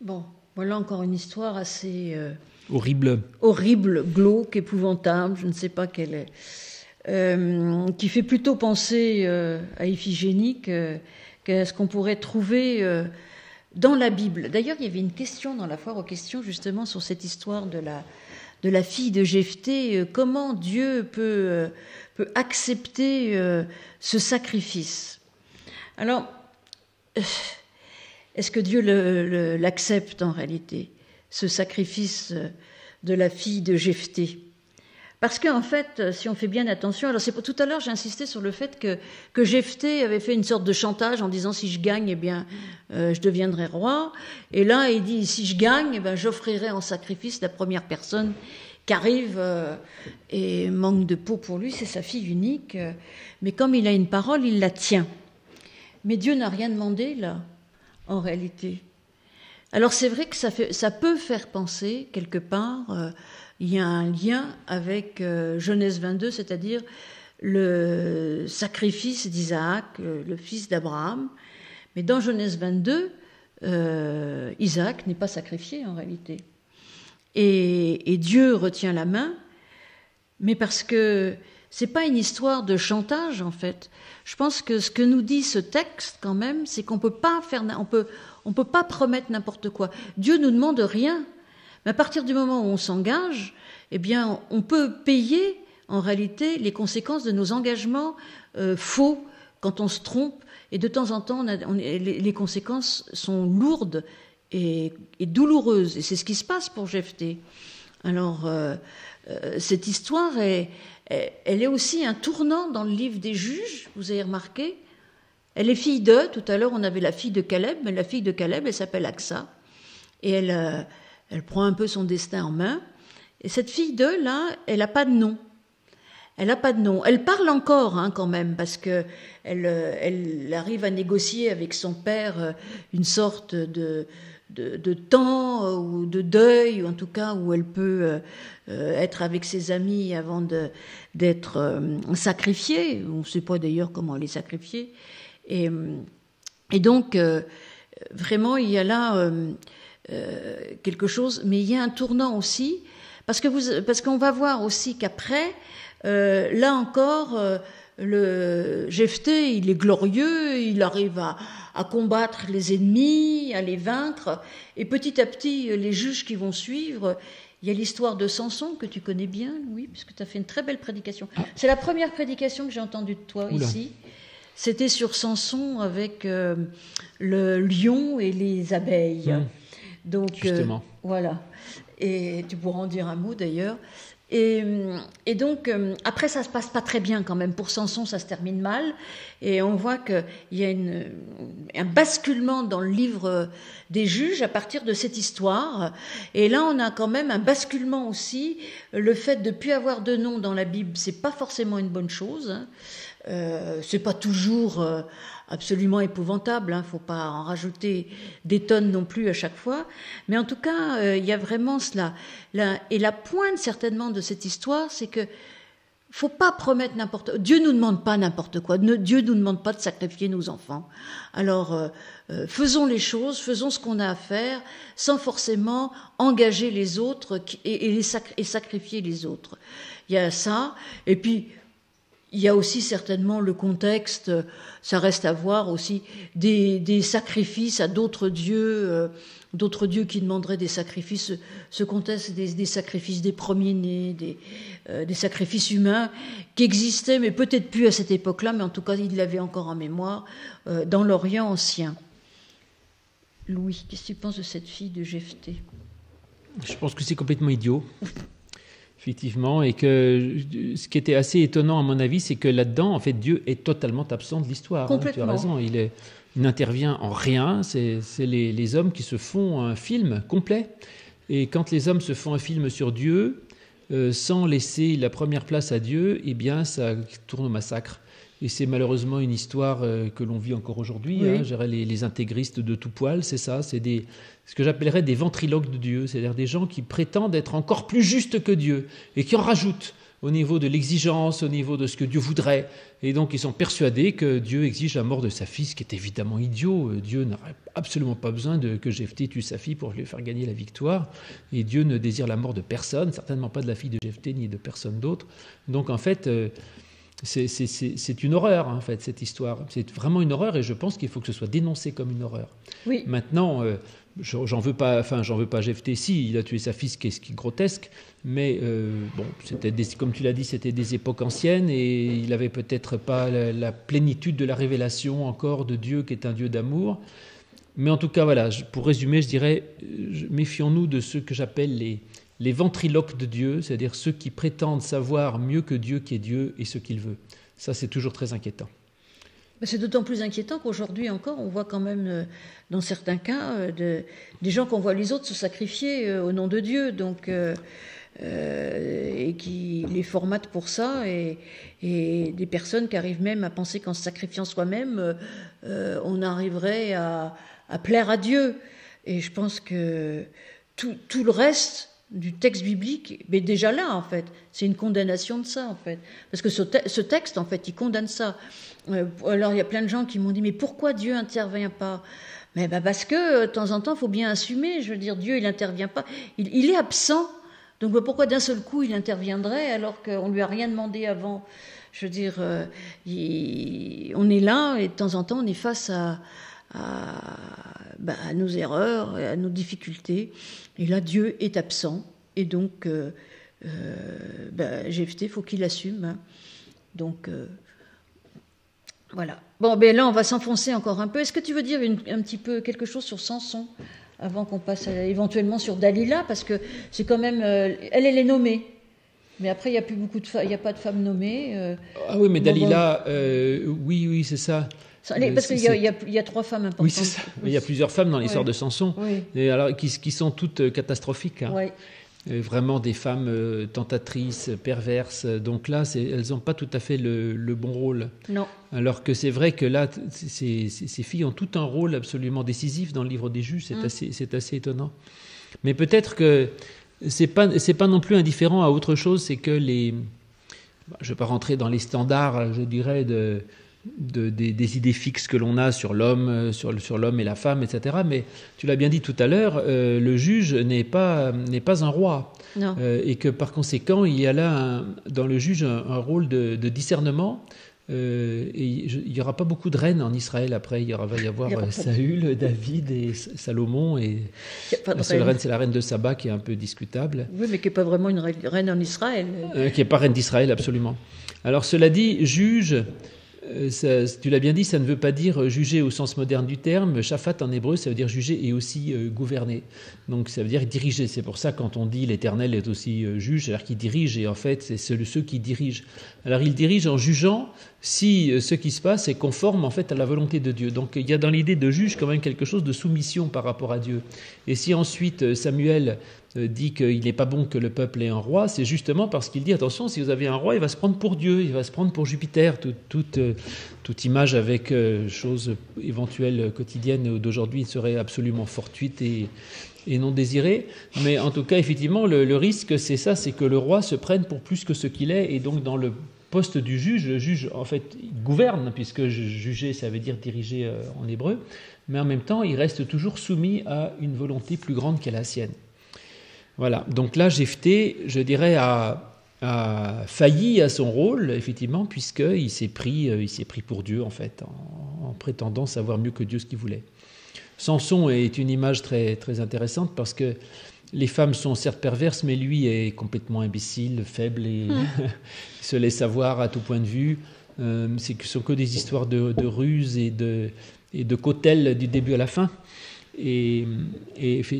Bon. Voilà encore une histoire assez... horrible, glauque, épouvantable, je ne sais pas quelle est, qui fait plutôt penser à Iphigénie qu'à ce qu'on pourrait trouver dans la Bible. D'ailleurs, il y avait une question dans la foire aux questions, justement, sur cette histoire de la fille de Jephthé. Comment Dieu peut accepter ce sacrifice? Alors... Est-ce que Dieu l'accepte en réalité, ce sacrifice de la fille de Jephthé? Parce qu'en fait, si on fait bien attention, alors tout à l'heure j'ai insisté sur le fait que Jephthé avait fait une sorte de chantage en disant si je gagne, eh bien, je deviendrai roi. Et là, il dit si je gagne, eh bien, j'offrirai en sacrifice la première personne qui arrive et manque de peau pour lui, c'est sa fille unique. Mais comme il a une parole, il la tient. Mais Dieu n'a rien demandé là, en réalité. Alors c'est vrai que ça peut faire penser quelque part. Il y a un lien avec Genèse 22, c'est-à-dire le sacrifice d'Isaac, le fils d'Abraham. Mais dans Genèse 22, Isaac n'est pas sacrifié en réalité. Et Dieu retient la main, mais parce que c'est pas une histoire de chantage en fait. Je pense que ce que nous dit ce texte quand même, c'est qu'on peut pas on peut pas promettre n'importe quoi. Dieu nous demande rien. Mais à partir du moment où on s'engage, eh bien, on peut payer en réalité les conséquences de nos engagements faux quand on se trompe. Et de temps en temps, les conséquences sont lourdes et douloureuses. Et c'est ce qui se passe pour Jephthé. Alors, cette histoire, elle est aussi un tournant dans le livre des Juges, vous avez remarqué. Elle est fille de, tout à l'heure on avait la fille de Caleb, mais la fille de Caleb, elle s'appelle Aksa. Et elle prend un peu son destin en main. Et cette fille de, là, elle n'a pas de nom. Elle n'a pas de nom. Elle parle encore, quand même, parce que elle arrive à négocier avec son père une sorte de temps ou de deuil, ou en tout cas où elle peut être avec ses amis avant d'être sacrifiée. On ne sait pas d'ailleurs comment elle est sacrifiée. Et donc, vraiment, il y a là quelque chose, mais il y a un tournant aussi, parce qu'on va voir aussi qu'après, là encore, le Jephthé, il est glorieux, il arrive à combattre les ennemis, à les vaincre, et petit à petit, les juges qui vont suivre, il y a l'histoire de Samson que tu connais bien, Louis, puisque tu as fait une très belle prédication. Ah. C'est la première prédication que j'ai entendue de toi ici. C'était sur Samson avec le lion et les abeilles. Donc, justement. Voilà. Et tu pourras en dire un mot d'ailleurs. Et donc, après, ça se passe pas très bien quand même. Pour Samson, ça se termine mal. Et on voit qu'il y a un basculement dans le livre des Juges à partir de cette histoire. Et là, on a quand même un basculement aussi. Le fait de ne plus avoir de nom dans la Bible, c'est pas forcément une bonne chose. C'est pas toujours absolument épouvantable, faut pas en rajouter des tonnes non plus à chaque fois, mais en tout cas il y a vraiment cela. Et la pointe certainement de cette histoire, c'est que faut pas promettre n'importe quoi. Dieu nous demande pas n'importe quoi. Dieu nous demande pas de sacrifier nos enfants. Alors faisons les choses, faisons ce qu'on a à faire, sans forcément engager les autres et sacrifier les autres. Il y a ça, et puis il y a aussi certainement le contexte, ça reste à voir aussi, des sacrifices à d'autres dieux qui demanderaient des sacrifices, ce contexte des sacrifices des premiers-nés, des sacrifices humains qui existaient, mais peut-être plus à cette époque-là, mais en tout cas, ils l'avaient encore en mémoire, dans l'Orient ancien. Louis, qu'est-ce que tu penses de cette fille de Jephthé ? Je pense que c'est complètement idiot. Effectivement, et que ce qui était assez étonnant à mon avis, c'est que là-dedans, en fait, Dieu est totalement absent de l'histoire. Tu as raison, il n'intervient en rien. C'est les hommes qui se font un film complet. Et quand les hommes se font un film sur Dieu, sans laisser la première place à Dieu, eh bien, ça tourne au massacre. Et c'est malheureusement une histoire que l'on vit encore aujourd'hui. Oui. Les intégristes de tout poil, c'est ça. C'est ce que j'appellerais des ventriloques de Dieu. C'est-à-dire des gens qui prétendent être encore plus justes que Dieu et qui en rajoutent au niveau de l'exigence, au niveau de ce que Dieu voudrait. Et donc, ils sont persuadés que Dieu exige la mort de sa fille, ce qui est évidemment idiot. Dieu n'aurait absolument pas besoin que Jephthé tue sa fille pour lui faire gagner la victoire. Et Dieu ne désire la mort de personne, certainement pas de la fille de Jephthé ni de personne d'autre. Donc, en fait... C'est une horreur, en fait, cette histoire. C'est vraiment une horreur et je pense qu'il faut que ce soit dénoncé comme une horreur. Oui. Maintenant, j'en veux pas Jephthé, si, il a tué sa fille, ce qui est grotesque, mais comme tu l'as dit, c'était des époques anciennes et il n'avait peut-être pas la plénitude de la révélation encore de Dieu qui est un Dieu d'amour. Mais en tout cas, voilà, pour résumer, je dirais, méfions-nous de ceux que j'appelle les ventriloques de Dieu, c'est-à-dire ceux qui prétendent savoir mieux que Dieu qui est Dieu et ce qu'il veut. Ça, c'est toujours très inquiétant. C'est d'autant plus inquiétant qu'aujourd'hui encore, on voit quand même, dans certains cas, des gens qu'on voit les autres se sacrifier au nom de Dieu, donc, et qui les formatent pour ça, et des personnes qui arrivent même à penser qu'en se sacrifiant soi-même, on arriverait à plaire à Dieu. Et je pense que tout le reste du texte biblique, mais déjà là, en fait, c'est une condamnation de ça, en fait. Parce que ce texte, en fait, il condamne ça. Alors, il y a plein de gens qui m'ont dit, mais pourquoi Dieu n'intervient pas ? Mais parce que, de temps en temps, il faut bien assumer. Je veux dire, Dieu, il n'intervient pas. Il est absent. Donc, pourquoi d'un seul coup, il interviendrait alors qu'on ne lui a rien demandé avant ? Je veux dire, on est là et de temps en temps, on est face à nos erreurs, à nos difficultés. Et là, Dieu est absent. Et donc, Jephthé, il faut qu'il assume. Hein. Donc, voilà. Bon, là, on va s'enfoncer encore un peu. Est-ce que tu veux dire un petit peu quelque chose sur Samson avant qu'on passe éventuellement sur Dalila, parce que c'est quand même... elle est nommée. Mais après, il n'y a plus beaucoup il n'y a pas de femmes nommées. Ah oui, mais Dalila, oui, c'est ça. Parce qu'il y a 3 femmes importantes. Oui, c'est ça. Mais il y a plusieurs femmes dans l'histoire de Samson, et alors, qui sont toutes catastrophiques. Hein. Oui. Vraiment des femmes tentatrices, perverses. Donc là, elles n'ont pas tout à fait le bon rôle. Non. Alors que c'est vrai que là, ces filles ont tout un rôle absolument décisif dans le livre des Juges. C'est assez étonnant. Mais peut-être que c'est pas non plus indifférent à autre chose. C'est que je ne vais pas rentrer dans les standards, je dirais, des idées fixes que l'on a sur l'homme, sur l'homme et la femme, etc. Mais tu l'as bien dit tout à l'heure, le juge n'est pas un roi. Non. Et que par conséquent, il y a là dans le juge un rôle de discernement. Et il n'y aura pas beaucoup de reines en Israël après. Va y avoir Saül, David et Salomon. Et la seule reine, c'est la reine de Saba qui est un peu discutable. Oui, mais qui n'est pas vraiment une reine en Israël. Qui n'est pas reine d'Israël, absolument. Alors cela dit, juge... tu l'as bien dit, ça ne veut pas dire juger au sens moderne du terme. Shaphat en hébreu, ça veut dire juger et aussi gouverner. Donc ça veut dire diriger. C'est pour ça quand on dit l'Éternel est aussi juge, c'est-à-dire qu'il dirige, et en fait c'est ceux qui dirigent. Alors il dirige en jugeant si ce qui se passe est conforme en fait à la volonté de Dieu. Donc il y a dans l'idée de juge quand même quelque chose de soumission par rapport à Dieu. Et si ensuite Samuel dit qu'il n'est pas bon que le peuple ait un roi, c'est justement parce qu'il dit attention, si vous avez un roi, il va se prendre pour Dieu, il va se prendre pour Jupiter. Toute image avec choses éventuelles quotidiennes d'aujourd'hui serait absolument fortuite et non désirée. Mais en tout cas, effectivement, le risque, c'est ça, c'est que le roi se prenne pour plus que ce qu'il est. Et donc, dans le poste du juge, le juge, en fait, il gouverne, puisque juger, ça veut dire diriger en hébreu. Mais en même temps, il reste toujours soumis à une volonté plus grande qu'à la sienne. Voilà. Donc là, Jephthé, je dirais, a failli à son rôle, effectivement, puisqu'il s'est pris pour Dieu, en fait, en prétendant savoir mieux que Dieu ce qu'il voulait. Samson est une image très, très intéressante parce que les femmes sont certes perverses, mais lui est complètement imbécile, faible et se laisse avoir à tout point de vue. Ce sont que des histoires de ruses et de cautèle du début à la fin. Et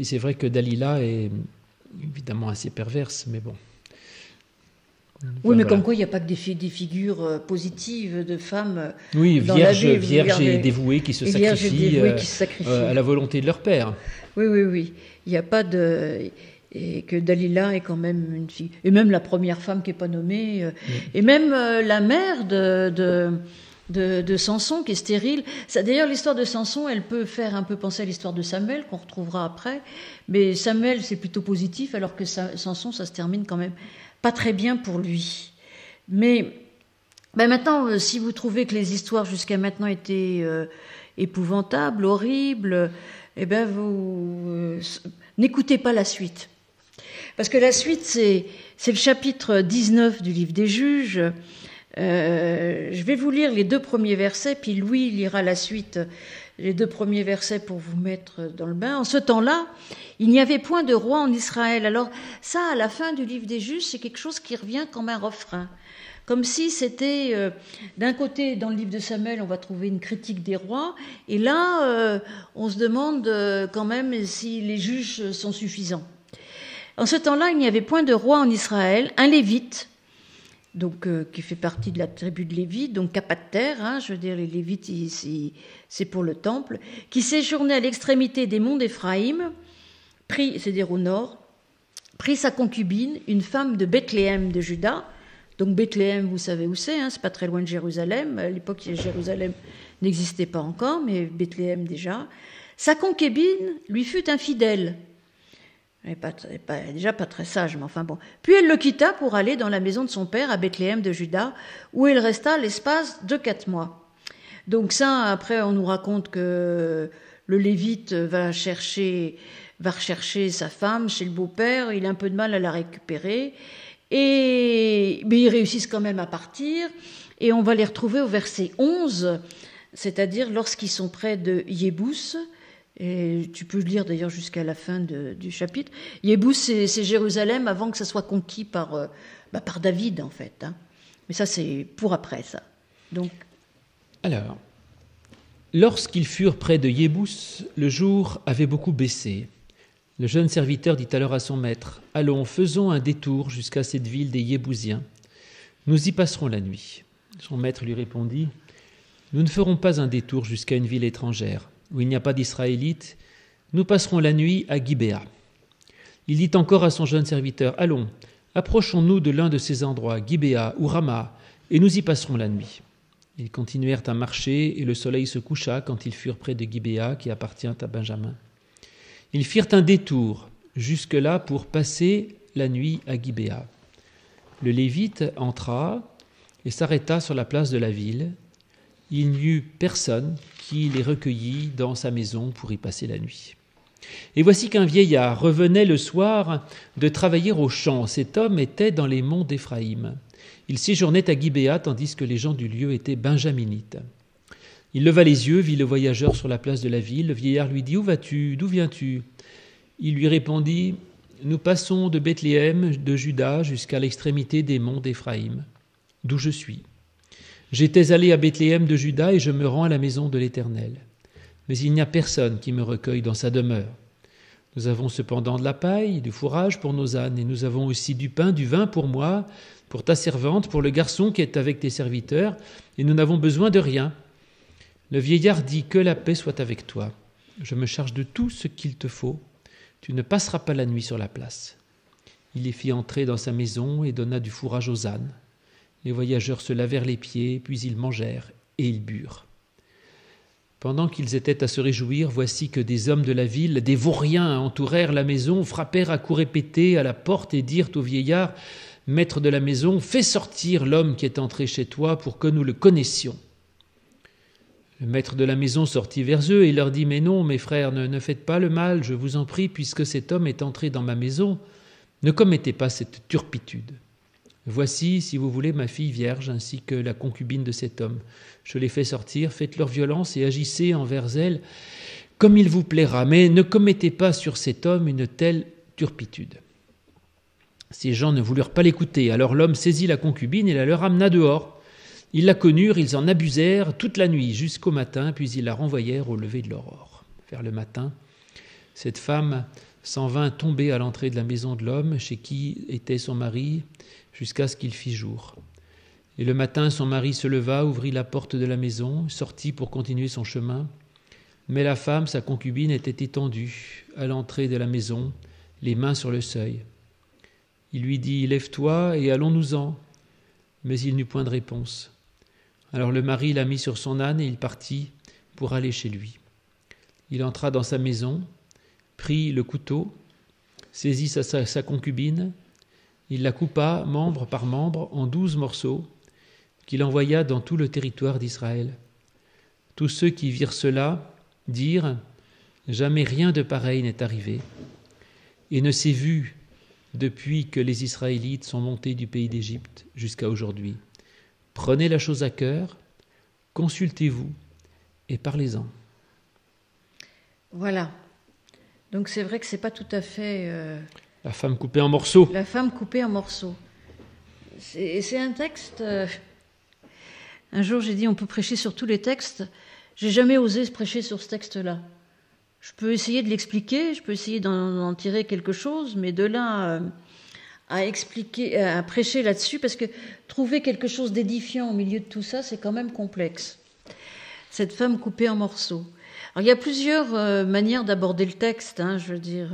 c'est vrai que Dalila est évidemment assez perverse, mais bon. Oui, mais comme quoi, il n'y a pas que des figures positives de femmes. Oui, vierges et dévouées qui se sacrifient à la volonté de leur père. Oui. Il n'y a pas de... Et que Dalila est quand même une fille. Et même la première femme qui n'est pas nommée. Et même la mère de Samson qui est stérile. D'ailleurs, l'histoire de Samson, elle peut faire un peu penser à l'histoire de Samuel, qu'on retrouvera après. Mais Samuel, c'est plutôt positif, alors que Samson, ça se termine quand même pas très bien pour lui. Mais maintenant, si vous trouvez que les histoires jusqu'à maintenant étaient épouvantables, horribles, vous n'écoutez pas la suite. Parce que la suite, c'est le chapitre 19 du livre des Juges. Je vais vous lire les 2 premiers versets, puis Louis lira la suite, les 2 premiers versets pour vous mettre dans le bain. En ce temps-là, il n'y avait point de roi en Israël. Alors ça, à la fin du livre des Juges, c'est quelque chose qui revient comme un refrain. Comme si c'était, d'un côté, dans le livre de Samuel, on va trouver une critique des rois, et là, on se demande quand même si les juges sont suffisants. En ce temps-là, il n'y avait point de roi en Israël, un Lévite, donc qui fait partie de la tribu de Lévi, donc qui n'a pas de terre, hein, je veux dire, les Lévites, c'est pour le temple, qui séjournait à l'extrémité des monts d'Éphraïm, c'est-à-dire au nord, prit sa concubine, une femme de Bethléem de Juda. Donc Bethléem, vous savez où c'est, hein, c'est pas très loin de Jérusalem. À l'époque, Jérusalem n'existait pas encore, mais Bethléem déjà. Sa concubine lui fut infidèle. Elle n'est déjà pas très sage, mais enfin bon. Puis elle le quitta pour aller dans la maison de son père à Bethléem de Juda, où elle resta l'espace de 4 mois. Donc ça, après, on nous raconte que le Lévite va rechercher sa femme chez le beau-père, il a un peu de mal à la récupérer, mais ils réussissent quand même à partir, et on va les retrouver au verset 11, c'est-à-dire lorsqu'ils sont près de Yébous, et tu peux le lire d'ailleurs jusqu'à la fin du chapitre. Yébous, c'est Jérusalem avant que ça soit conquis par David, en fait. Hein. Mais ça, c'est pour après, ça. Donc... Alors, lorsqu'ils furent près de Yébous, le jour avait beaucoup baissé. Le jeune serviteur dit alors à son maître, « Allons, faisons un détour jusqu'à cette ville des Yébousiens. Nous y passerons la nuit. » Son maître lui répondit, « Nous ne ferons pas un détour jusqu'à une ville étrangère, où il n'y a pas d'Israélites. Nous passerons la nuit à Gibéa. » Il dit encore à son jeune serviteur, « Allons, approchons-nous de l'un de ces endroits, Gibéa ou Rama, et nous y passerons la nuit. » Ils continuèrent à marcher, et le soleil se coucha quand ils furent près de Gibéa, qui appartient à Benjamin. Ils firent un détour jusque-là pour passer la nuit à Gibéa. Le Lévite entra et s'arrêta sur la place de la ville. Il n'y eut personne qui les recueillit dans sa maison pour y passer la nuit. Et voici qu'un vieillard revenait le soir de travailler au champ. Cet homme était dans les monts d'Éphraïm. Il séjournait à Gibéa, tandis que les gens du lieu étaient benjaminites. Il leva les yeux, vit le voyageur sur la place de la ville. Le vieillard lui dit « Où vas-tu ? D'où viens-tu » Il lui répondit « Nous passons de Bethléem, de Juda, jusqu'à l'extrémité des monts d'Éphraïm, d'où je suis. J'étais allé à Bethléem de Juda et je me rends à la maison de l'Éternel. Mais il n'y a personne qui me recueille dans sa demeure. Nous avons cependant de la paille, du fourrage pour nos ânes, et nous avons aussi du pain, du vin pour moi, pour ta servante, pour le garçon qui est avec tes serviteurs, et nous n'avons besoin de rien. » Le vieillard dit « Que la paix soit avec toi. Je me charge de tout ce qu'il te faut. Tu ne passeras pas la nuit sur la place. » Il les fit entrer dans sa maison et donna du fourrage aux ânes. Les voyageurs se lavèrent les pieds, puis ils mangèrent et ils burent. Pendant qu'ils étaient à se réjouir, voici que des hommes de la ville, des vauriens, entourèrent la maison, frappèrent à coups répétés à la porte et dirent au vieillard « Maître de la maison, fais sortir l'homme qui est entré chez toi pour que nous le connaissions. » Le maître de la maison sortit vers eux et leur dit « Mais non, mes frères, ne faites pas le mal, je vous en prie, puisque cet homme est entré dans ma maison. Ne commettez pas cette turpitude. Voici, si vous voulez, ma fille vierge, ainsi que la concubine de cet homme. Je les fais sortir, faites leur violence et agissez envers elle comme il vous plaira, mais ne commettez pas sur cet homme une telle turpitude. » Ces gens ne voulurent pas l'écouter, alors l'homme saisit la concubine et la leur amena dehors. Ils la connurent, ils en abusèrent toute la nuit jusqu'au matin, puis ils la renvoyèrent au lever de l'aurore. Vers le matin, cette femme s'en vint tomber à l'entrée de la maison de l'homme, chez qui était son mari, jusqu'à ce qu'il fît jour. Et le matin, son mari se leva, ouvrit la porte de la maison, sortit pour continuer son chemin. Mais la femme, sa concubine, était étendue à l'entrée de la maison, les mains sur le seuil. Il lui dit « Lève-toi et allons-nous-en » Mais il n'eut point de réponse. Alors le mari la mit sur son âne et il partit pour aller chez lui. Il entra dans sa maison, prit le couteau, saisit sa concubine, il la coupa membre par membre en 12 morceaux, qu'il envoya dans tout le territoire d'Israël. Tous ceux qui virent cela dirent « Jamais rien de pareil n'est arrivé, et ne s'est vu depuis que les Israélites sont montés du pays d'Égypte jusqu'à aujourd'hui. Prenez la chose à cœur, consultez-vous et parlez-en. » Voilà. Donc c'est vrai que c'est pas tout à fait... La femme coupée en morceaux. La femme coupée en morceaux. C'est un texte... Un jour j'ai dit on peut prêcher sur tous les textes. J'ai jamais osé prêcher sur ce texte-là. Je peux essayer de l'expliquer, je peux essayer d'en tirer quelque chose, mais de là à expliquer, à prêcher là-dessus, parce que trouver quelque chose d'édifiant au milieu de tout ça, c'est quand même complexe. Cette femme coupée en morceaux. Alors, il y a plusieurs manières d'aborder le texte, je veux dire.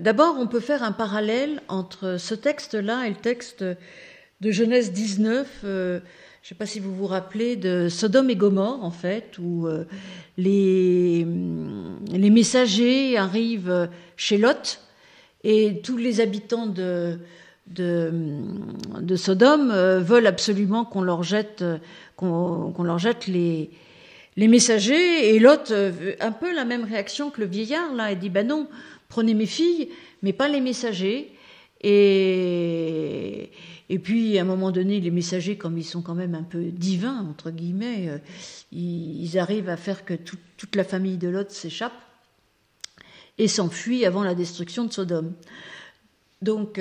D'abord, on peut faire un parallèle entre ce texte-là et le texte de Genèse 19, je ne sais pas si vous vous rappelez, de Sodome et Gomorrhe, en fait, où les messagers arrivent chez Lot, et tous les habitants de Sodome veulent absolument qu'on leur jette les messagers. Et Lot, un peu la même réaction que le vieillard, là, il dit, non, prenez mes filles, mais pas les messagers. Et puis, à un moment donné, les messagers, comme ils sont quand même un peu divins, entre guillemets, ils arrivent à faire que toute la famille de Lot s'échappe et s'enfuit avant la destruction de Sodome. Donc,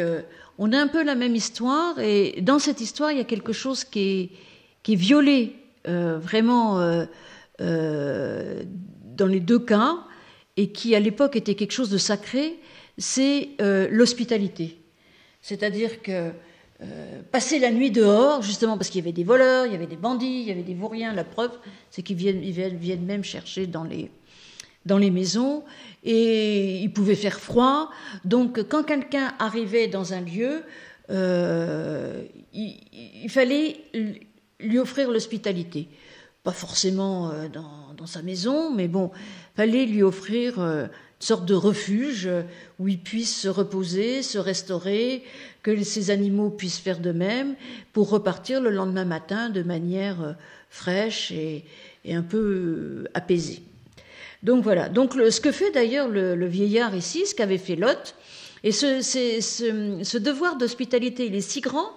on a un peu la même histoire, et dans cette histoire, il y a quelque chose qui est violé, vraiment, dans les deux cas, et qui, à l'époque, était quelque chose de sacré, c'est l'hospitalité. C'est-à-dire que passer la nuit dehors, justement parce qu'il y avait des voleurs, il y avait des bandits, il y avait des vauriens, la preuve, c'est qu'ils viennent même chercher dans les maisons, et il pouvait faire froid. Donc, quand quelqu'un arrivait dans un lieu, il fallait lui offrir l'hospitalité. Pas forcément dans sa maison, mais bon, fallait lui offrir une sorte de refuge où il puisse se reposer, se restaurer, que ses animaux puissent faire de même, pour repartir le lendemain matin de manière fraîche et un peu apaisée. Donc voilà. Donc ce que fait d'ailleurs le vieillard ici, ce qu'avait fait Lot, et ce devoir d'hospitalité, il est si grand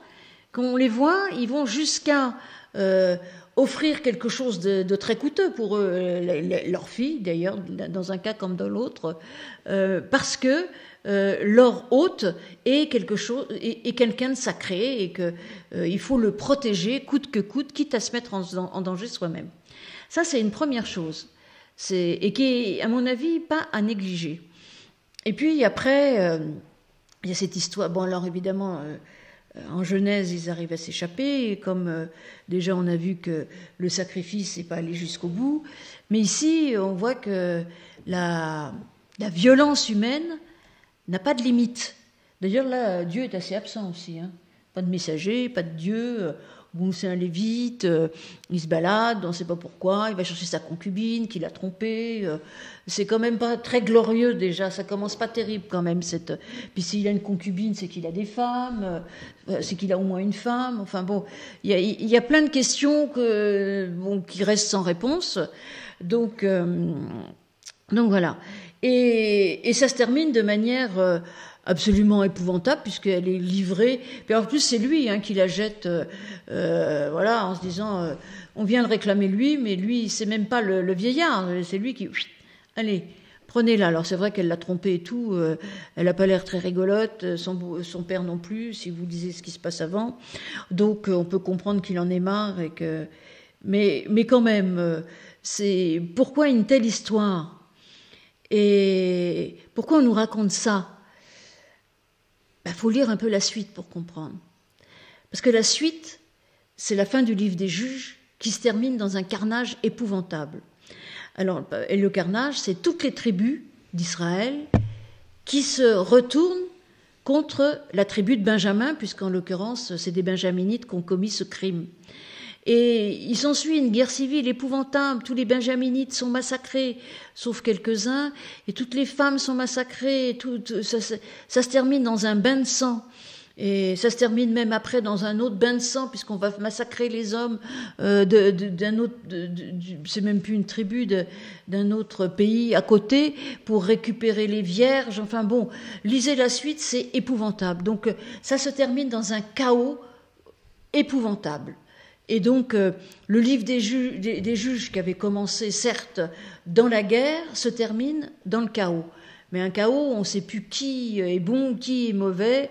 qu'on les voit, ils vont jusqu'à offrir quelque chose de très coûteux pour eux, leur fille d'ailleurs, dans un cas comme dans l'autre, parce que leur hôte est quelqu'un de sacré, et que il faut le protéger coûte que coûte, quitte à se mettre en danger soi-même. Ça, c'est une première chose. Et qui est, à mon avis, pas à négliger. Et puis après, il y a cette histoire. Bon, alors évidemment, en Genèse, ils arrivent à s'échapper, et comme déjà on a vu que le sacrifice n'est pas allé jusqu'au bout. Mais ici, on voit que la violence humaine n'a pas de limite. D'ailleurs, là, Dieu est assez absent aussi. Pas de messager, pas de Dieu. Bon, c'est un lévite, il se balade, on ne sait pas pourquoi, il va chercher sa concubine, qu'il a trompée. C'est quand même pas très glorieux déjà, ça commence pas terrible quand même. Puis s'il a une concubine, c'est qu'il a des femmes, c'est qu'il a au moins une femme. Enfin bon, il y a plein de questions qui restent sans réponse. Donc voilà. Et ça se termine de manière absolument épouvantable, puisqu'elle est livrée. Puis en plus, c'est lui qui la jette, en se disant, on vient le réclamer lui, mais lui, c'est même pas le vieillard, c'est lui qui, allez, prenez-la. Alors c'est vrai qu'elle l'a trompé et tout, elle n'a pas l'air très rigolote, son père non plus, si vous lisez ce qui se passe avant. Donc on peut comprendre qu'il en est marre, mais quand même, c'est pourquoi une telle histoire, et pourquoi on nous raconte ça? Faut lire un peu la suite pour comprendre. Parce que la suite, c'est la fin du livre des Juges, qui se termine dans un carnage épouvantable. Alors, et le carnage, c'est toutes les tribus d'Israël qui se retournent contre la tribu de Benjamin, puisqu'en l'occurrence, c'est des Benjaminites qui ont commis ce crime. Et il s'ensuit une guerre civile épouvantable, tous les Benjaminites sont massacrés, sauf quelques-uns, et toutes les femmes sont massacrées, ça se termine dans un bain de sang, et ça se termine même après dans un autre bain de sang, puisqu'on va massacrer les hommes d'un autre, c'est même plus une tribu, d'un autre pays à côté, pour récupérer les vierges. Enfin bon, lisez la suite, c'est épouvantable. Donc ça se termine dans un chaos épouvantable. Et donc, le livre des juges qui avait commencé, certes, dans la guerre, se termine dans le chaos. Mais un chaos, on ne sait plus qui est bon, qui est mauvais,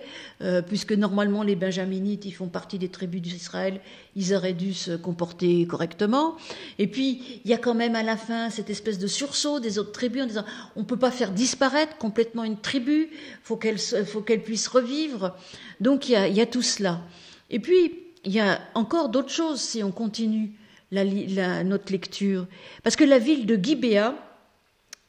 puisque normalement les Benjaminites, ils font partie des tribus d'Israël, ils auraient dû se comporter correctement. Et puis, il y a quand même à la fin cette espèce de sursaut des autres tribus en disant on ne peut pas faire disparaître complètement une tribu, faut qu'elle puisse revivre. Donc il y a tout cela. Et puis, il y a encore d'autres choses si on continue notre lecture. Parce que la ville de Gibéa,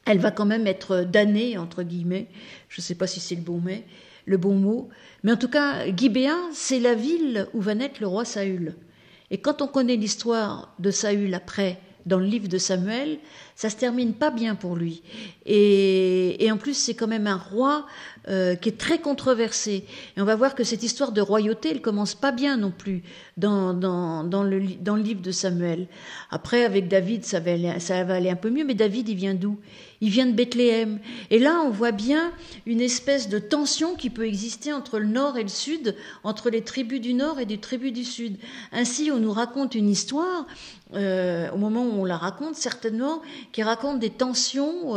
elle va quand même être damnée, entre guillemets. Je ne sais pas si c'est le bon mot. Mais en tout cas, Gibéa, c'est la ville où va naître le roi Saül. Et quand on connaît l'histoire de Saül après, dans le livre de Samuel, ça se termine pas bien pour lui. Et en plus, c'est quand même un roi qui est très controversé. Et on va voir que cette histoire de royauté, elle commence pas bien non plus dans le livre de Samuel. Après, avec David, ça va aller un peu mieux, mais David, il vient d'où ? Il vient de Bethléem. Et là, on voit bien une espèce de tension qui peut exister entre le nord et le sud, entre les tribus du nord et les tribus du sud. Ainsi, on nous raconte une histoire, au moment où on la raconte, certainement, qui raconte des tensions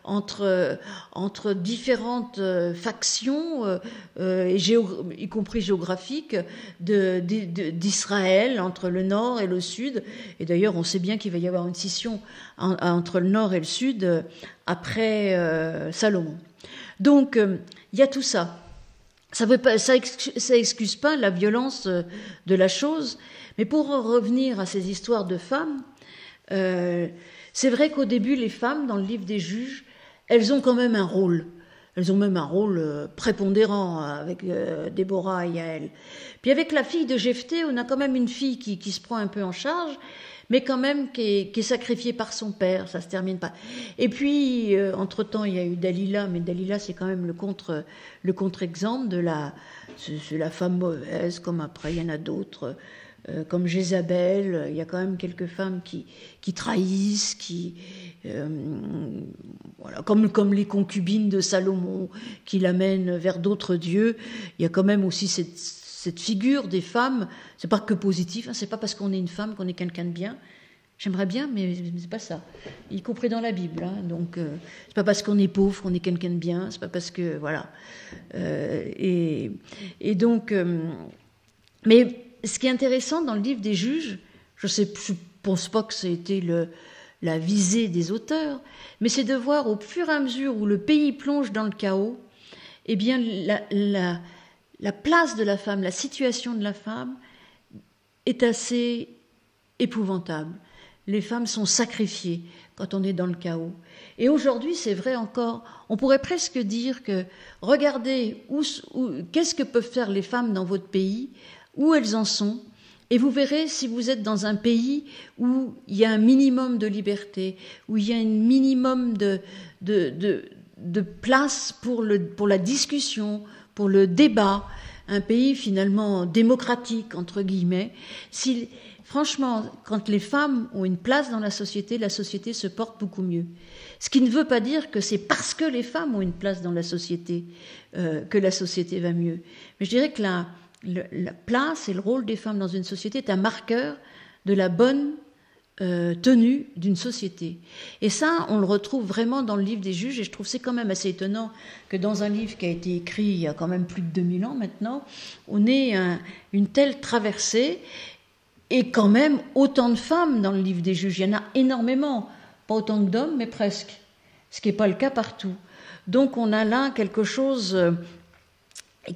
entre différentes factions, y compris géographiques, d'Israël, entre le nord et le sud. Et d'ailleurs, on sait bien qu'il va y avoir une scission entre le nord et le sud après Salomon. Donc, il y a tout ça. Ça excuse pas la violence de la chose, mais pour en revenir à ces histoires de femmes, c'est vrai qu'au début, les femmes, dans le livre des Juges, elles ont quand même un rôle. Elles ont même un rôle prépondérant avec Déborah et Yaël. Puis avec la fille de Jephthé, on a quand même une fille qui se prend un peu en charge, mais quand même qui est sacrifiée par son père, ça se termine pas. Et puis, entre-temps, il y a eu Dalila, mais Dalila, c'est quand même le contre-exemple c'est la femme mauvaise, comme après, il y en a d'autres, comme Jézabel. Il y a quand même quelques femmes qui trahissent, voilà, comme les concubines de Salomon, qui l'amènent vers d'autres dieux. Il y a quand même aussi cette figure des femmes, c'est pas que positif, hein, c'est pas parce qu'on est une femme qu'on est quelqu'un de bien. J'aimerais bien, mais c'est pas ça. Y compris dans la Bible. Hein, donc, c'est pas parce qu'on est pauvre qu'on est quelqu'un de bien. C'est pas parce que voilà. Et donc, mais ce qui est intéressant dans le livre des Juges, je pense pas que c'était la visée des auteurs, mais c'est de voir au fur et à mesure où le pays plonge dans le chaos, eh bien la place de la femme, la situation de la femme est assez épouvantable. Les femmes sont sacrifiées quand on est dans le chaos. Et aujourd'hui, c'est vrai encore, on pourrait presque dire que regardez qu'est-ce que peuvent faire les femmes dans votre pays, où elles en sont, et vous verrez si vous êtes dans un pays où il y a un minimum de liberté, où il y a un minimum de place pour la discussion, pour le débat, un pays finalement démocratique, entre guillemets. Franchement, quand les femmes ont une place dans la société se porte beaucoup mieux. Ce qui ne veut pas dire que c'est parce que les femmes ont une place dans la société que la société va mieux. Mais je dirais que la place et le rôle des femmes dans une société est un marqueur de la bonne tenue d'une société. Et ça, on le retrouve vraiment dans le livre des Juges, et je trouve c'est quand même assez étonnant que dans un livre qui a été écrit il y a quand même plus de 2000 ans maintenant, on ait une telle traversée, et quand même autant de femmes dans le livre des Juges. Il y en a énormément, pas autant que d'hommes, mais presque, ce qui n'est pas le cas partout. Donc on a là quelque chose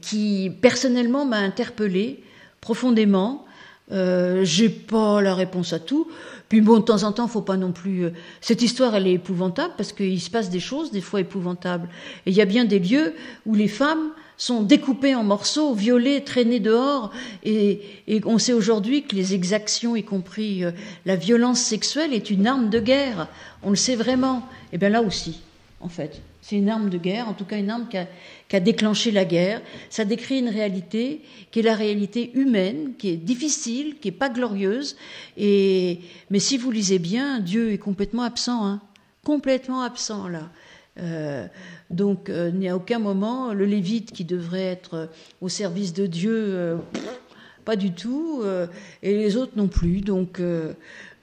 qui personnellement m'a interpellée profondément. J'ai pas la réponse à tout. Puis bon, de temps en temps, faut pas non plus. Cette histoire, elle est épouvantable parce qu'il se passe des choses des fois épouvantables. Et il y a bien des lieux où les femmes sont découpées en morceaux, violées, traînées dehors. Et on sait aujourd'hui que les exactions, y compris la violence sexuelle, est une arme de guerre. On le sait vraiment. Et bien là aussi, en fait. C'est une arme de guerre, en tout cas une arme qui a déclenché la guerre. Ça décrit une réalité qui est la réalité humaine, qui est difficile, qui n'est pas glorieuse. Mais si vous lisez bien, Dieu est complètement absent, hein, complètement absent là. Donc il n'y a aucun moment, le Lévite qui devrait être au service de Dieu, pas du tout, et les autres non plus. Donc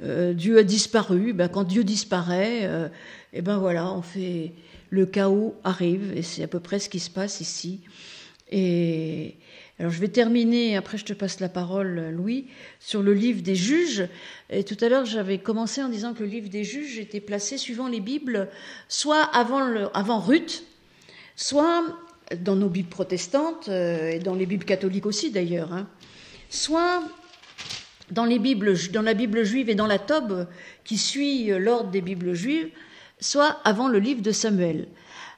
Dieu a disparu. Ben, quand Dieu disparaît, et ben voilà, on fait... le chaos arrive, et c'est à peu près ce qui se passe ici. Et alors je vais terminer, après je te passe la parole, Louis, sur le livre des juges. Et tout à l'heure, j'avais commencé en disant que le livre des juges était placé suivant les Bibles, soit avant Ruth, soit dans nos Bibles protestantes, et dans les Bibles catholiques aussi d'ailleurs, hein, soit dans la Bible juive et dans la Tob, qui suit l'ordre des Bibles juives, soit avant le livre de Samuel.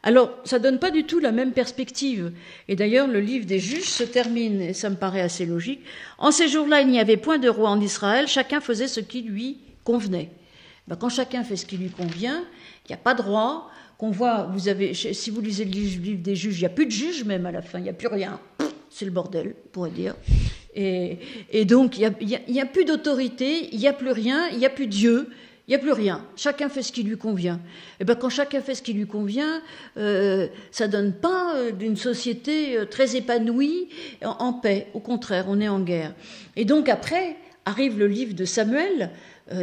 Alors, ça donne pas du tout la même perspective. Et d'ailleurs, le livre des juges se termine, et ça me paraît assez logique. En ces jours-là, il n'y avait point de roi en Israël, chacun faisait ce qui lui convenait. Ben, quand chacun fait ce qui lui convient, il n'y a pas de roi. Qu'on voit, si vous lisez le livre des juges, il n'y a plus de juges même à la fin, il n'y a plus rien. C'est le bordel, on pourrait dire. Et donc, il n'y a plus d'autorité, il n'y a plus rien, il n'y a plus Dieu. Il n'y a plus rien. Chacun fait ce qui lui convient. Et ben quand chacun fait ce qui lui convient, ça donne pas d'une société très épanouie, en paix. Au contraire, on est en guerre. Et donc après arrive le livre de Samuel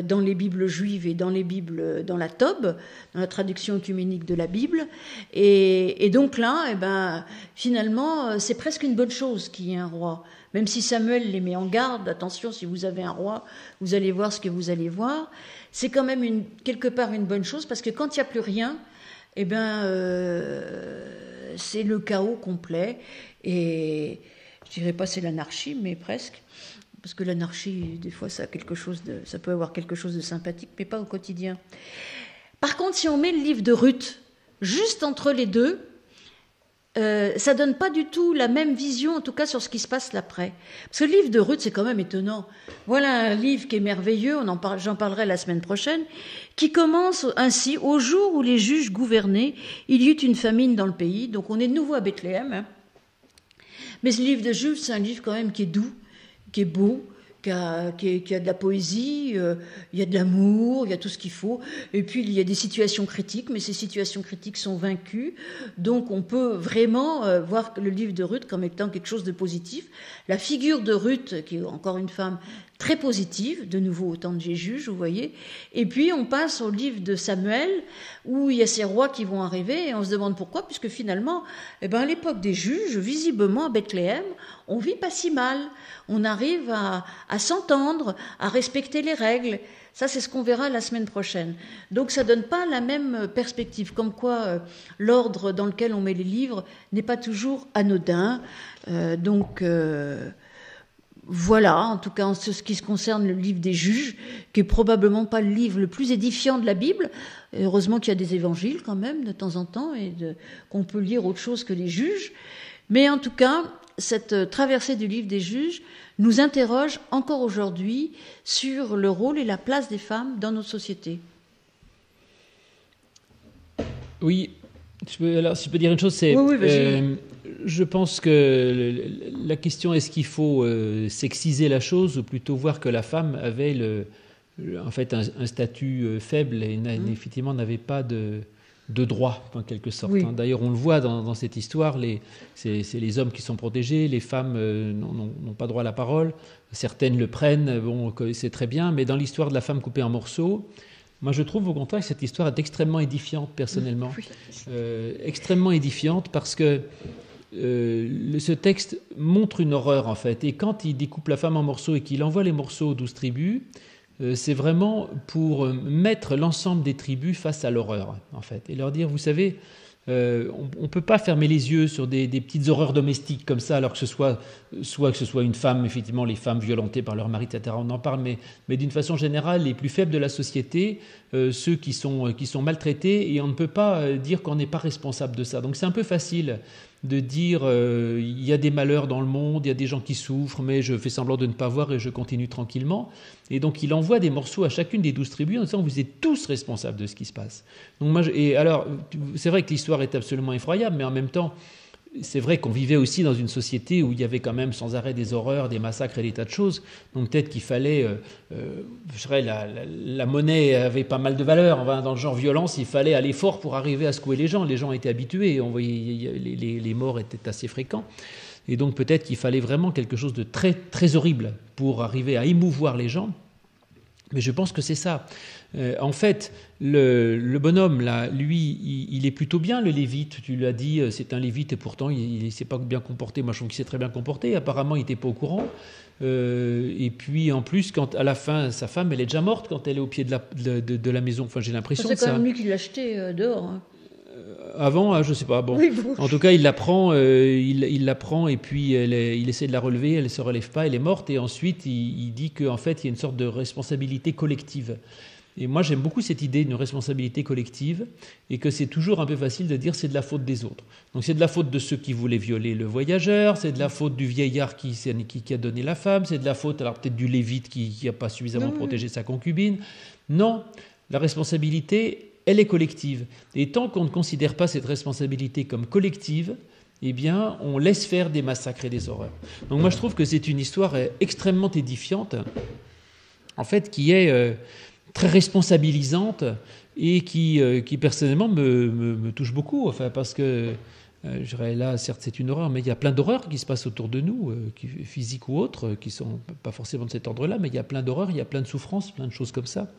dans les Bibles juives et dans les Bibles, dans la Tob, dans la traduction œcuménique de la Bible. Et donc là, eh ben finalement, c'est presque une bonne chose qu'il y ait un roi. Même si Samuel les met en garde, attention, si vous avez un roi, vous allez voir ce que vous allez voir. C'est quand même quelque part une bonne chose, parce que quand il n'y a plus rien, eh ben, c'est le chaos complet. Et je dirais pas c'est l'anarchie, mais presque. Parce que l'anarchie, des fois, ça peut avoir quelque chose de sympathique, mais pas au quotidien. Par contre, si on met le livre de Ruth juste entre les deux, ça donne pas du tout la même vision, en tout cas sur ce qui se passe l'après. Parce que le livre de Ruth, c'est quand même étonnant. Voilà un livre qui est merveilleux, j'en parlerai la semaine prochaine, qui commence ainsi: au jour où les juges gouvernaient, il y eut une famine dans le pays. Donc on est de nouveau à Bethléem. Hein. Mais ce livre de Jules, c'est un livre quand même qui est doux, qui est beau, qui a de la poésie, il y a de l'amour, il y a tout ce qu'il faut. Et puis, il y a des situations critiques, mais ces situations critiques sont vaincues. Donc, on peut vraiment voir le livre de Ruth comme étant quelque chose de positif. La figure de Ruth, qui est encore une femme très positive, de nouveau au temps de Jésus, vous voyez. Et puis, on passe au livre de Samuel, où il y a ces rois qui vont arriver, et on se demande pourquoi, puisque finalement, à l'époque des juges, visiblement, à Bethléem, on vit pas si mal. On arrive à s'entendre, à respecter les règles. Ça, c'est ce qu'on verra la semaine prochaine. Donc, ça donne pas la même perspective, comme quoi l'ordre dans lequel on met les livres n'est pas toujours anodin. Voilà, en tout cas en ce qui se concerne le livre des juges, qui est probablement pas le livre le plus édifiant de la Bible. Heureusement qu'il y a des évangiles quand même de temps en temps, et qu'on peut lire autre chose que les juges. Mais en tout cas, cette traversée du livre des juges nous interroge encore aujourd'hui sur le rôle et la place des femmes dans notre société. Oui, si je peux dire une chose, c'est... Oui, vas-y. Je pense que la question, est-ce qu'il faut sexiser la chose, ou plutôt voir que la femme avait en fait un statut faible et effectivement n'avait pas de droit, en quelque sorte. Oui. D'ailleurs, on le voit dans cette histoire, c'est les hommes qui sont protégés, les femmes n'ont pas droit à la parole, certaines le prennent, bon, c'est très bien, mais dans l'histoire de la femme coupée en morceaux, moi je trouve au contraire que cette histoire est extrêmement édifiante, personnellement. Oui. Extrêmement édifiante, parce que ce texte montre une horreur, en fait, et quand il découpe la femme en morceaux et qu'il envoie les morceaux aux 12 tribus, c'est vraiment pour mettre l'ensemble des tribus face à l'horreur, en fait, et leur dire, vous savez, on ne peut pas fermer les yeux sur des petites horreurs domestiques comme ça, alors que ce soit une femme, effectivement, les femmes violentées par leur mari, etc., on en parle, mais d'une façon générale, les plus faibles de la société, ceux qui sont maltraités, et on ne peut pas dire qu'on n'est pas responsable de ça. Donc c'est un peu facile de dire il y a des malheurs dans le monde, il y a des gens qui souffrent, mais je fais semblant de ne pas voir et je continue tranquillement. Et donc il envoie des morceaux à chacune des 12 tribus en disant vous êtes tous responsables de ce qui se passe. Donc alors c'est vrai que l'histoire est absolument effroyable, mais en même temps c'est vrai qu'on vivait aussi dans une société où il y avait quand même sans arrêt des horreurs, des massacres et des tas de choses. Donc peut-être qu'il fallait, je dirais, la monnaie avait pas mal de valeur. Enfin, dans le genre violence, il fallait aller fort pour arriver à secouer les gens. Les gens étaient habitués, on voyait les morts étaient assez fréquents. Et donc peut-être qu'il fallait vraiment quelque chose de très, très horrible pour arriver à émouvoir les gens. Mais je pense que c'est ça. En fait, le bonhomme, là, lui, il est plutôt bien, le lévite. Tu lui as dit, c'est un lévite, et pourtant, il ne s'est pas bien comporté. Moi, je trouve qu'il s'est très bien comporté. Apparemment, il n'était pas au courant. Et puis, en plus, quand à la fin, sa femme, elle est déjà morte quand elle est au pied de la maison. Enfin, j'ai l'impression c'est que ça... quand même lui qui l'a acheté dehors. Hein. Avant, je sais pas. Bon, oui, bon. En tout cas, il la prend, il la prend et puis il essaie de la relever. Elle se relève pas, elle est morte. Et ensuite, il dit qu'en fait, il y a une sorte de responsabilité collective. Et moi, j'aime beaucoup cette idée d'une responsabilité collective et que c'est toujours un peu facile de dire c'est de la faute des autres. Donc, c'est de la faute de ceux qui voulaient violer le voyageur, c'est de la faute du vieillard qui a donné la femme, c'est de la faute alors peut-être du lévite qui n'a pas suffisamment protégé sa concubine. Non, la responsabilité, elle est collective. Et tant qu'on ne considère pas cette responsabilité comme collective, eh bien, on laisse faire des massacres et des horreurs. Donc moi, je trouve que c'est une histoire extrêmement édifiante, en fait, qui est très responsabilisante et qui personnellement, me touche beaucoup. Enfin, parce que, je dirais, là, certes, c'est une horreur, mais il y a plein d'horreurs qui se passent autour de nous, physiques ou autres, qui ne sont pas forcément de cet ordre-là, mais il y a plein d'horreurs, il y a plein de souffrances, plein de choses comme ça.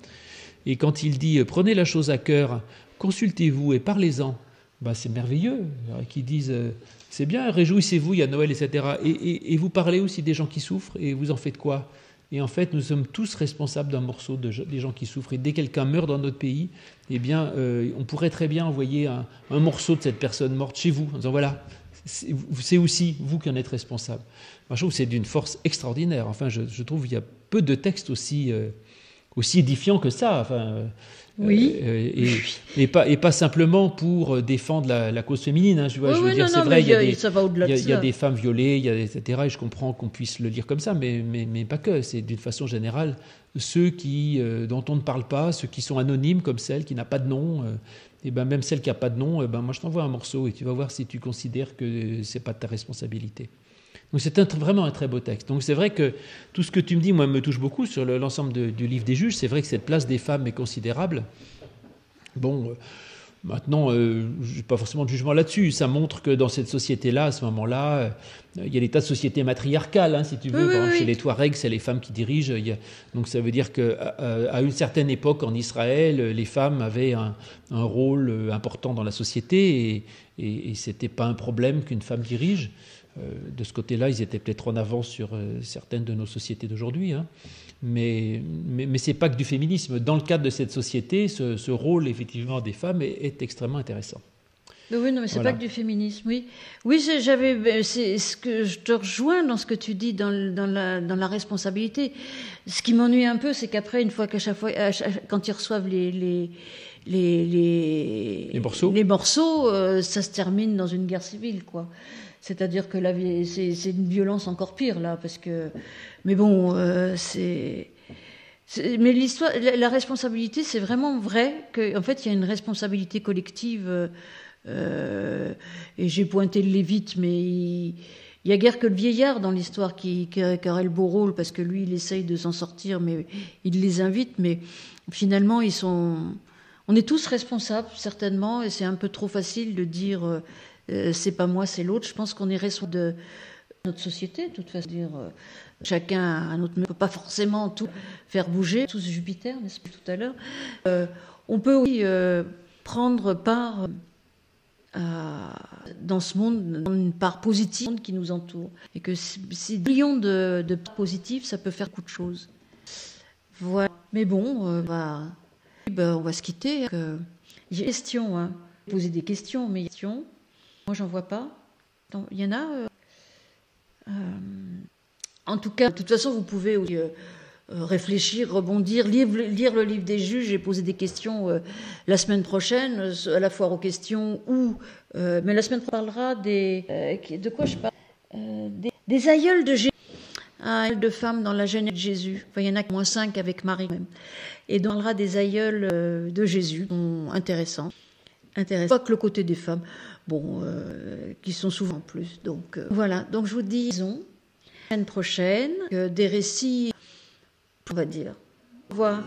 Et quand il dit « prenez la chose à cœur, consultez-vous et parlez-en », c'est merveilleux. Qu'ils disent « c'est bien, réjouissez-vous, il y a Noël, etc. » Et vous parlez aussi des gens qui souffrent et vous en faites quoi ? Et en fait, nous sommes tous responsables d'un morceau des gens qui souffrent. Et dès que quelqu'un meurt dans notre pays, eh bien, on pourrait très bien envoyer un morceau de cette personne morte chez vous, en disant « voilà, c'est aussi vous qui en êtes responsable ». Moi, je trouve que c'est d'une force extraordinaire. Enfin, je trouve qu'il y a peu de textes aussi édifiant que ça, enfin, oui. Et pas simplement pour défendre la cause féminine. Hein, je veux dire, c'est vrai, il y a des femmes violées, etc. Et je comprends qu'on puisse le lire comme ça, mais pas que. C'est d'une façon générale ceux dont on ne parle pas, ceux qui sont anonymes, comme celle qui n'a pas de nom. Et même celle qui n'a pas de nom, moi je t'envoie un morceau et tu vas voir si tu considères que c'est pas de ta responsabilité. Donc c'est vraiment un très beau texte. Donc c'est vrai que tout ce que tu me dis, moi, me touche beaucoup sur l'ensemble du livre des juges. C'est vrai que cette place des femmes est considérable. Bon, maintenant, je n'ai pas forcément de jugement là-dessus. Ça montre que dans cette société-là, à ce moment-là, il y a des tas de sociétés matriarcales, hein, si tu veux. Oui. Chez les Touaregs, c'est les femmes qui dirigent. Donc ça veut dire qu'à une certaine époque en Israël, les femmes avaient un rôle important dans la société et ce n'était pas un problème qu'une femme dirige. De ce côté-là, ils étaient peut-être en avance sur certaines de nos sociétés d'aujourd'hui. Hein. Mais ce n'est pas que du féminisme. Dans le cadre de cette société, ce rôle, effectivement, des femmes est extrêmement intéressant. Oui, non, mais c'est pas que du féminisme, oui. Oui, c'est ce que je te rejoins dans ce que tu dis dans la responsabilité. Ce qui m'ennuie un peu, c'est qu'après, une fois quand ils reçoivent les morceaux, ça se termine dans une guerre civile, quoi. C'est-à-dire que c'est une violence encore pire, là, parce que... Mais bon, mais l'histoire, la responsabilité, c'est vraiment vrai qu'en fait, il y a une responsabilité collective. Et j'ai pointé le Lévite, mais il y a guère que le vieillard dans l'histoire qui aurait le beau rôle, parce que lui, il essaye de s'en sortir, mais il les invite. Mais finalement, on est tous responsables, certainement, et c'est un peu trop facile de dire... c'est pas moi, c'est l'autre. Je pense qu'on est responsable de notre société, de toute façon. Chacun a un autre, on ne peut pas forcément tout faire bouger. Tous Jupiter, n'est-ce pas, tout à l'heure. On peut aussi prendre part dans ce monde, une part positive qui nous entoure. Et que si millions de parts positives, ça peut faire beaucoup de choses. Voilà. Mais bon, on va se quitter. J'ai des questions, hein. Poser des questions, mais questions. Moi, j'en vois pas. Il y en a. En tout cas, de toute façon, vous pouvez aussi, réfléchir, rebondir, lire le livre des juges et poser des questions la semaine prochaine, à la foire aux questions, mais la semaine prochaine, on parlera de quoi je parle des aïeuls de Jésus. Aïeuls de femmes dans la généalogie de Jésus. Enfin, il y en a moins 5 avec Marie même. Et donc, on parlera des aïeuls de Jésus, intéressants. Pas que le côté des femmes. Qui sont souvent plus. Donc voilà, donc je vous dis, la semaine prochaine, des récits, on va dire. Au revoir.